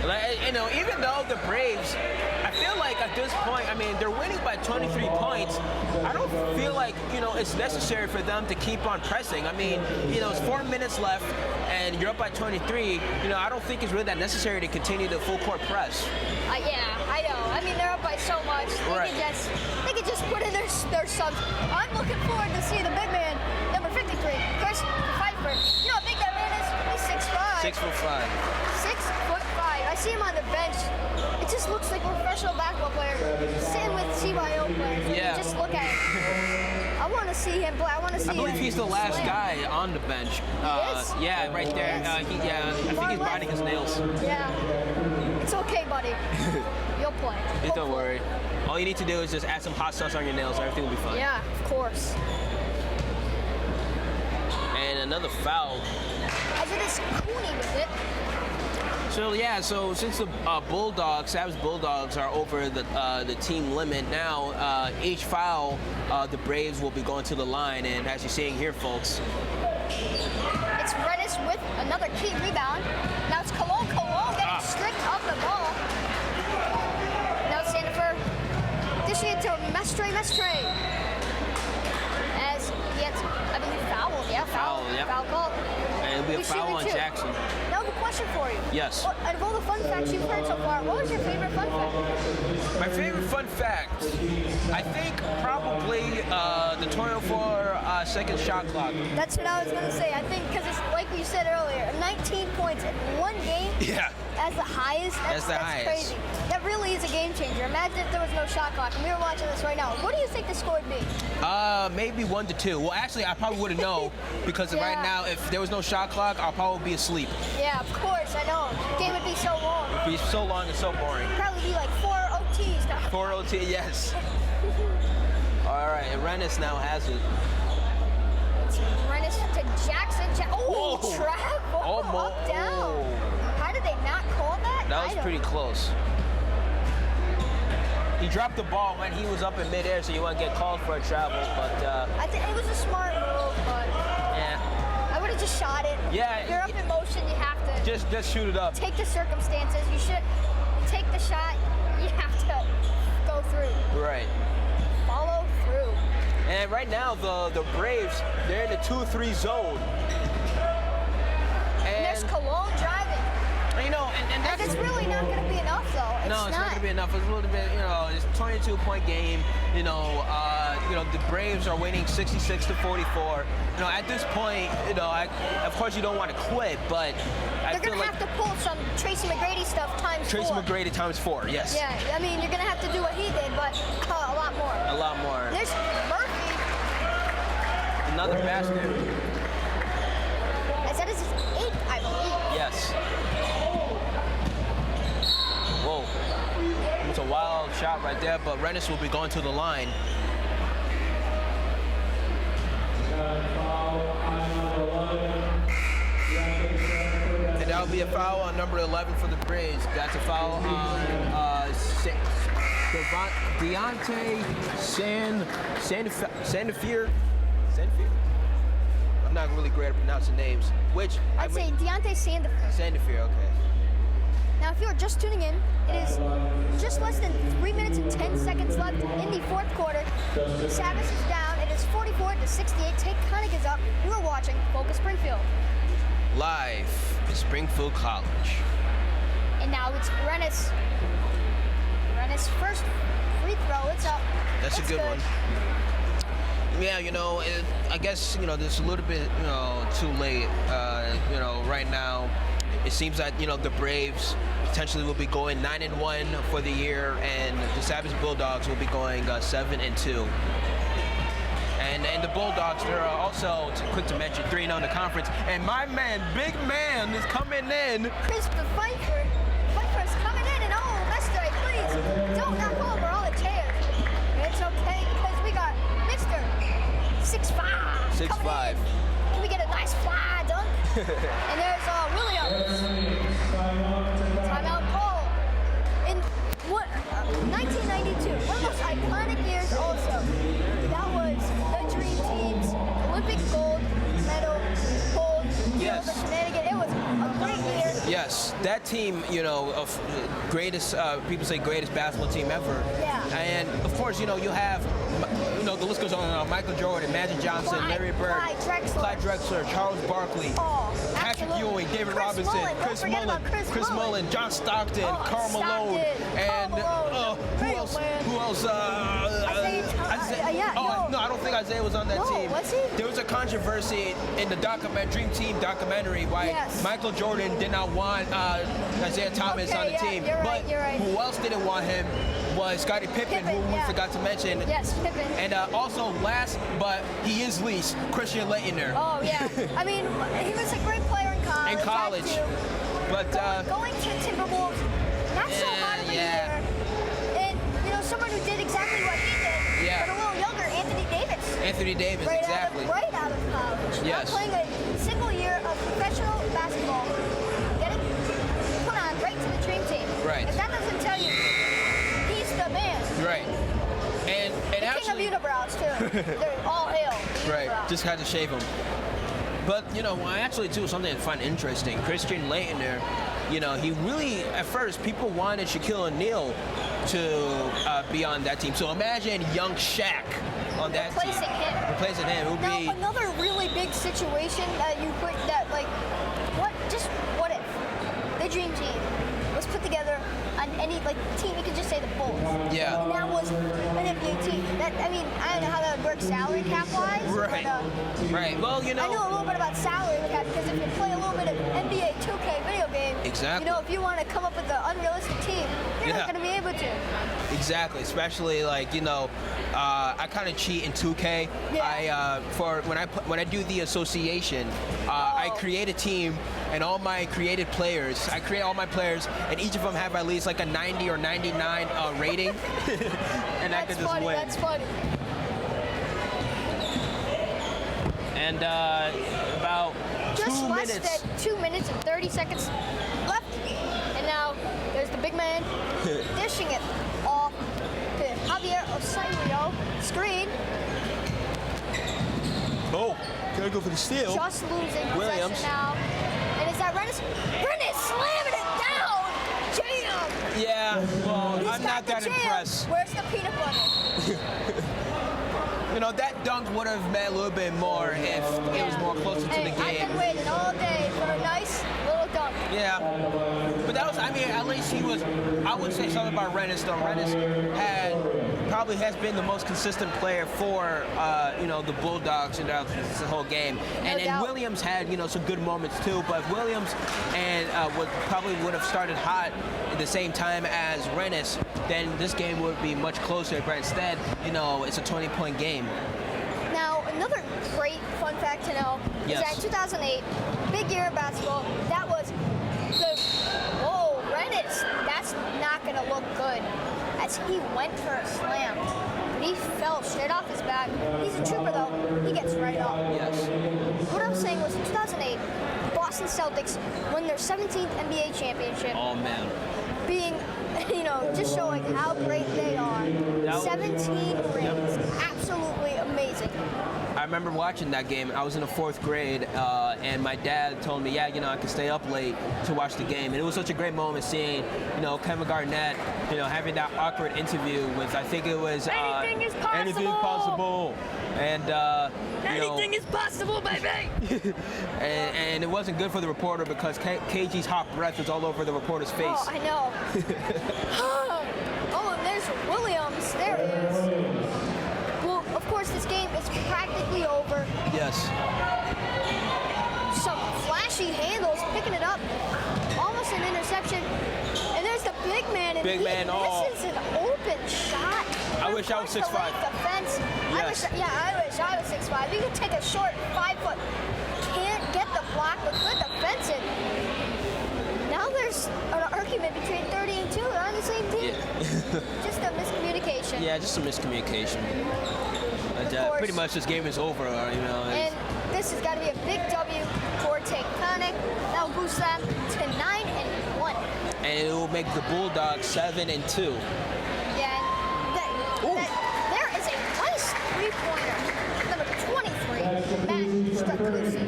Speaker 2: Like, even though the Braves, I feel like at this point, I mean, they're winning by 23 points. I don't feel like, it's necessary for them to keep on pressing. I mean, it's 4 minutes left and you're up by 23. I don't think it's really that necessary to continue the full court press.
Speaker 1: Yeah, I know. I mean, they're up by so much. They could just put in their subs. I'm looking forward to see the big man, number 53, Chris Pfeiffer. You know how big that man is? He's 6'5".
Speaker 2: 6'5".
Speaker 1: 6'5". I see him on the bench. It just looks like a professional basketball player sitting with CYO players.
Speaker 2: Yeah.
Speaker 1: Just look at it. I want to see him play. I want to see him.
Speaker 2: I believe he's the last
Speaker 1: slam.
Speaker 2: guy on the bench.
Speaker 1: is?
Speaker 2: Yeah, right there. I think he's biting his nails.
Speaker 1: Yeah. It's okay, buddy. You'll play.
Speaker 2: Don't worry. All you need to do is just add some hot sauce on your nails and everything will be fine.
Speaker 1: Yeah, of course.
Speaker 2: And another foul.
Speaker 1: As it is Cooney with it.
Speaker 2: So yeah, so since the Sabis Bulldogs are over the team limit now, each foul, the Braves will be going to the line, and as you're seeing here, folks,
Speaker 1: it's Redis with another key rebound. Now it's Cologne. Cologne getting stripped of the ball. Now it's Sandifer dishing it to Mestre. As he gets, I believe, fouled. Yeah, foul.
Speaker 2: Yep.
Speaker 1: Foul call.
Speaker 2: and we have foul on
Speaker 1: 2.
Speaker 2: Jackson.
Speaker 1: Now I have a question for you.
Speaker 2: Yes.
Speaker 1: Out of all the fun facts you've heard so far, what was your favorite fun fact?
Speaker 2: My favorite fun fact, I think probably the toil for second shot clock.
Speaker 1: That's what I was going to say. I think because it's like you said earlier, 19 points in one game.
Speaker 2: Yeah.
Speaker 1: As the highest. That's
Speaker 2: highest.
Speaker 1: crazy. That really is a game changer. Imagine if there was no shot clock and we were watching this right now. What do you think the score would be?
Speaker 2: Maybe 1-2. Well, actually, I probably wouldn't know because right now, if there was no shot clock, I'll probably be asleep.
Speaker 1: Yeah, of course. I know. The game would be so long.
Speaker 2: It'd be so long and so boring.
Speaker 1: Probably be like 4 OTs. Now.
Speaker 2: 4 OT, yes. All right, and Rennes now has it.
Speaker 1: It's Rennes to Jackson. Oh,
Speaker 2: Whoa.
Speaker 1: trap. Oh, up, down. How did they not call that?
Speaker 2: That was pretty close. He dropped the ball when he was up in midair, so you wouldn't get called for a travel, but...
Speaker 1: I think it was a smart move, but...
Speaker 2: Yeah.
Speaker 1: I would have just shot it.
Speaker 2: Yeah.
Speaker 1: You're up in motion, you have to...
Speaker 2: Just shoot it up.
Speaker 1: Take the circumstances. You should take the shot. You have to go through.
Speaker 2: Right.
Speaker 1: Follow through.
Speaker 2: And right now, the Braves, they're in the 2-3 zone.
Speaker 1: And there's Cologne driving.
Speaker 2: You know, and that's...
Speaker 1: It's really not going to be enough, though. It's
Speaker 2: not going to be enough. It's a little bit, it's a 22-point game. The Braves are winning 66-44. At this point, of course you don't want to quit, but
Speaker 1: they're going to have to pull some Tracy McGrady stuff times 4.
Speaker 2: Tracy McGrady times 4, yes.
Speaker 1: Yeah, I mean, you're going to have to do what he did, but a lot more.
Speaker 2: A lot more.
Speaker 1: There's Murphy.
Speaker 2: Another basket.
Speaker 1: That is his 8th, I believe.
Speaker 2: Yes. Whoa. It's a wild shot right there, but Rennes will be going to the line. And that'll be a foul on number 11 for the Braves. That's a foul on Deontay Sandifer. I'm not really great at pronouncing names.
Speaker 1: I'd say Deontay Sandifer.
Speaker 2: Sandifer, okay.
Speaker 1: Now, if you are just tuning in, it is just less than 3 minutes and 10 seconds left in the fourth quarter. Sabis is down. It is 44-68. Taconic is up. You are watching Focus Springfield.
Speaker 2: Live in Springfield College.
Speaker 1: And now it's Rennes. Rennes' first free throw. It's up.
Speaker 2: That's a good one. Yeah, I guess, this a little bit, too late. Right now, it seems that, the Braves potentially will be going 9-1 for the year, and the Sabis Bulldogs will be going 7-2. And the Bulldogs, they're also, quick to mention, 3-0 in the conference. And my man, big man, is coming in.
Speaker 1: Chris the Pfeiffer. Pfeiffer's coming in, and Mestre, please don't knock over all the chairs. It's okay because we got Mr. 6'5".
Speaker 2: 6'5".
Speaker 1: Can we get a nice fly dunk? And there's Williams. Timeout call. In 1992, one of the most iconic years also. That was the Dream Team's Olympic gold medal, gold,
Speaker 2: Yes.
Speaker 1: the shenanigan. It was a great year.
Speaker 2: Yes, that team, of greatest, people say greatest basketball team ever.
Speaker 1: Yeah.
Speaker 2: And of course, you have, the list goes on. Michael Jordan, Magic Johnson, Larry Bird, Clyde Drexler, Charles Barkley, Patrick Ewing, David Robinson, Chris Mullin, John Stockton, Karl Malone, and who else? No, I don't think Isaiah was on that team.
Speaker 1: Was he?
Speaker 2: There was a controversy in the Dream Team documentary why Michael Jordan did not want Isaiah Thomas on the team.
Speaker 1: You're
Speaker 2: but
Speaker 1: right.
Speaker 2: who else didn't want him was Scottie Pippen, who we forgot to mention.
Speaker 1: Yes, Pippen.
Speaker 2: And also last, but he is least, Christian Laettner.
Speaker 1: Oh, yeah. I mean, he was a great player in college.
Speaker 2: But
Speaker 1: going to Timberwolves, not so hot of a year. And, someone who did exactly what he did, but a little younger, Anthony Davis.
Speaker 2: Anthony Davis,
Speaker 1: right
Speaker 2: exactly.
Speaker 1: Right out of college.
Speaker 2: Yes.
Speaker 1: Not playing a single year of professional basketball. Getting put on right to the dream team.
Speaker 2: Right.
Speaker 1: If that doesn't tell you, he's the man.
Speaker 2: Right. And
Speaker 1: The
Speaker 2: actually,
Speaker 1: king of unibrows, too. They're all hail.
Speaker 2: right,
Speaker 1: Unibrow.
Speaker 2: just had to shave him. But, you know, I actually, too, something I find interesting. Christian Laettner, you know, he really, at first, people wanted Shaquille O'Neal to be on that team. So imagine young Shaq on that team. Replacing him. It would
Speaker 1: Now,
Speaker 2: be...
Speaker 1: another really big situation that you put that, like, what if the dream team was put together on any, like, team, you could just say the Bulls.
Speaker 2: Yeah.
Speaker 1: And that was an NBA team. That, I mean, I don't know how that would work salary cap-wise.
Speaker 2: Right.
Speaker 1: But,
Speaker 2: Right. Well, you know...
Speaker 1: I know a little bit about salary cap because if you play a little bit of NBA 2K video game,
Speaker 2: Exactly.
Speaker 1: you know, if you want to come up with an unrealistic team, you're not going to be able to.
Speaker 2: Exactly, especially like, you know, I kind of cheat in 2K.
Speaker 1: Yeah.
Speaker 2: When I do the association, I create a team and all my created players. I create all my players, and each of them have at least like a 90 or 99 rating, and I can just win.
Speaker 1: That's funny.
Speaker 2: And about
Speaker 1: Just
Speaker 2: 2
Speaker 1: less
Speaker 2: minutes.
Speaker 1: than 2 minutes and 30 seconds left, and now there's the big man dishing it off to Javier Osorio. Screen.
Speaker 2: Oh, gotta go for the steal.
Speaker 1: Just losing
Speaker 2: Williams.
Speaker 1: possession now. And is that Rennes? Rennes slamming it down! Jam!
Speaker 2: Yeah, well,
Speaker 1: He's
Speaker 2: I'm
Speaker 1: got
Speaker 2: not
Speaker 1: the
Speaker 2: that
Speaker 1: jam.
Speaker 2: impressed.
Speaker 1: Where's the peanut butter?
Speaker 2: You know, that dunk would have meant a little bit more if it was more closer to the
Speaker 1: Hey, I've
Speaker 2: game.
Speaker 1: been waiting all day for a nice little dunk.
Speaker 2: Yeah, but that was, I mean, at least he was, I would say something about Rennes, though. Rennes probably has been the most consistent player for, you know, the Bulldogs in the whole game. And
Speaker 1: doubt.
Speaker 2: Williams had, you know, some good moments, too, but if Williams probably would have started hot at the same time as Rennes, then this game would be much closer, but instead, you know, it's a 20-point game.
Speaker 1: Now, another great fun fact to know is that in 2008, big year of basketball, that was the, whoa, Rennes, that's not going to look good, as he went for a slam. But he fell straight off his back. He's a trooper, though. He gets right up.
Speaker 2: Yes.
Speaker 1: What I was saying was, in 2008, Boston Celtics won their 17th NBA championship.
Speaker 2: Oh, man.
Speaker 1: Being, you know, just showing how great they are.
Speaker 2: Now-
Speaker 1: 17 rings. Absolutely amazing.
Speaker 2: I remember watching that game. I was in the 4th grade, and my dad told me, yeah, you know, I could stay up late to watch the game. And it was such a great moment seeing, you know, Kevin Garnett, you know, having that awkward interview with, I think it was...
Speaker 1: Anything is possible!
Speaker 2: Anything is possible! And, you know...
Speaker 1: Anything is possible, baby!
Speaker 2: and it wasn't good for the reporter because KG's hot breath was all over the reporter's face.
Speaker 1: Oh, I know. Oh, and there's Williams. There he is. Well, of course, this game is practically over.
Speaker 2: Yes.
Speaker 1: Some flashy handles, picking it up. Almost an interception. And there's the big man. And
Speaker 2: Big man, oh.
Speaker 1: This is an open shot.
Speaker 2: I wish I was 6'5".
Speaker 1: Defense.
Speaker 2: Yes.
Speaker 1: I wish I was 6'5". You could take a short 5 foot. Can't get the block, but good defensive. Now there's an argument between 30 and 2. They're on the same team.
Speaker 2: Yeah.
Speaker 1: Just a miscommunication.
Speaker 2: Yeah, just a miscommunication. But,
Speaker 1: Of course.
Speaker 2: pretty much this game is over, you know.
Speaker 1: And this has got to be a big W for Taconic. That'll boost them to 9-1.
Speaker 2: And it will make the Bulldogs 7-2.
Speaker 1: Yeah, there is a nice three-pointer. Number 23, Matt Strakusi.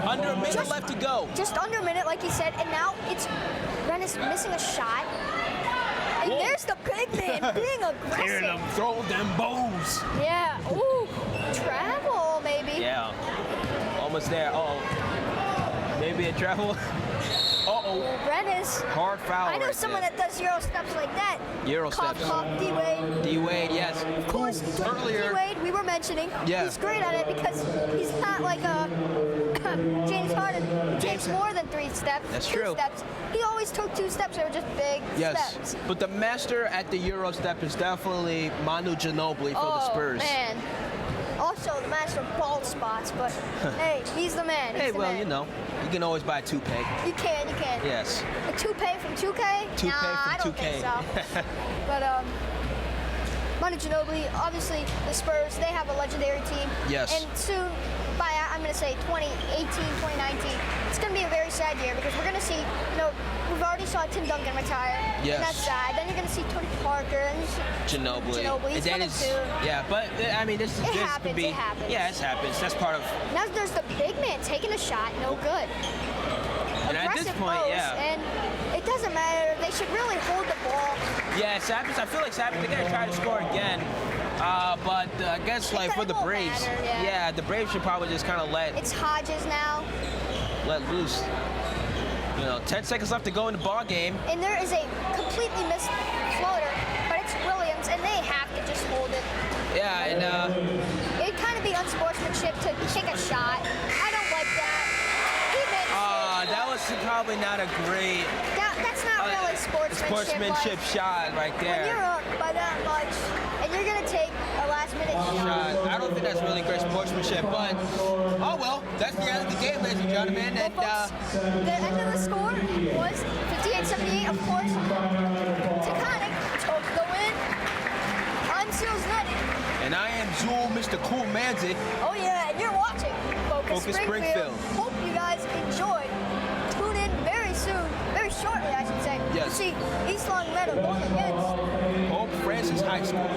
Speaker 2: Under a minute left to go.
Speaker 1: Just under a minute, like he said, and now it's Rennes missing a shot. And
Speaker 2: Ooh.
Speaker 1: there's the big man being aggressive.
Speaker 2: Throw them bows.
Speaker 1: Yeah. Ooh. Travel, maybe.
Speaker 2: Yeah. Almost there. Uh-oh. Maybe a travel. Uh-oh.
Speaker 1: Rennes.
Speaker 2: Hard foul.
Speaker 1: I know
Speaker 2: right
Speaker 1: someone
Speaker 2: there.
Speaker 1: that does Euro steps like that.
Speaker 2: Euro
Speaker 1: Cough,
Speaker 2: steps.
Speaker 1: cough, D-Wade.
Speaker 2: D-Wade, yes.
Speaker 1: Of course,
Speaker 2: Earlier.
Speaker 1: D-Wade, we were mentioning.
Speaker 2: Yeah.
Speaker 1: He's great at it because he's not like James Harden, who takes more than 3 steps.
Speaker 2: That's
Speaker 1: 2
Speaker 2: true.
Speaker 1: steps. He always took 2 steps. They were just big
Speaker 2: Yes.
Speaker 1: steps.
Speaker 2: But the master at the Euro step is definitely Manu Ginobili for the Spurs.
Speaker 1: Man. Also, the master of bald spots, but hey, he's the man. He's
Speaker 2: Hey,
Speaker 1: the
Speaker 2: well,
Speaker 1: man.
Speaker 2: you know, you can always buy a toupee.
Speaker 1: You can.
Speaker 2: Yes.
Speaker 1: A toupee from 2K?
Speaker 2: Toupee
Speaker 1: nah,
Speaker 2: from
Speaker 1: I don't
Speaker 2: 2K.
Speaker 1: think so. But, Manu Ginobili, obviously the Spurs, they have a legendary team.
Speaker 2: Yes.
Speaker 1: And soon, by I'm going to say 2018, 2019, it's going to be a very sad year because we're going to see, we've already saw Tim Duncan retire.
Speaker 2: Yes.
Speaker 1: And that's sad. Then you're going to see Tony Parker and
Speaker 2: Ginobili.
Speaker 1: He's coming soon.
Speaker 2: Yeah, but I mean, this
Speaker 1: happens,
Speaker 2: could be.
Speaker 1: it happens.
Speaker 2: Yeah, it happens. That's part of.
Speaker 1: Now there's the big man taking a shot, no good.
Speaker 2: And at this
Speaker 1: Aggressive
Speaker 2: point,
Speaker 1: post,
Speaker 2: yeah.
Speaker 1: And it doesn't matter. They should really hold the ball.
Speaker 2: Yeah, Sabis. I feel like Sabis, they're gonna try to score again. But I guess like for the
Speaker 1: won't
Speaker 2: Braves,
Speaker 1: matter,
Speaker 2: the Braves should probably just kind of let
Speaker 1: It's Hodges now.
Speaker 2: loose. 10 seconds left to go in the ball game.
Speaker 1: And there is a completely missed floater, but it's Williams, and they have to just hold it.
Speaker 2: Yeah, and
Speaker 1: It'd kind of be unsportsmanship to take a shot. I don't like that. He made a mistake.
Speaker 2: that was probably not a great
Speaker 1: That's not really sportsmanship.
Speaker 2: shot right
Speaker 1: When you're
Speaker 2: there.
Speaker 1: up by that much, and you're going to take a last-minute shot.
Speaker 2: I don't think that's really great sportsmanship, but oh well, that's the end of the game, ladies and gentlemen.
Speaker 1: Well,
Speaker 2: And
Speaker 1: folks, the end of the score was 58-78, of course. Taconic took the win. I'm Seals Netted.
Speaker 2: and I am Zool, Mr. Cool Manzi.
Speaker 1: Oh yeah, and you're watching Focus
Speaker 2: Springfield.
Speaker 1: Hope you guys enjoyed. Tune in very soon, very shortly I should say,
Speaker 2: Yes.
Speaker 1: to see East Long Meadow going against
Speaker 2: Hope Francis High School.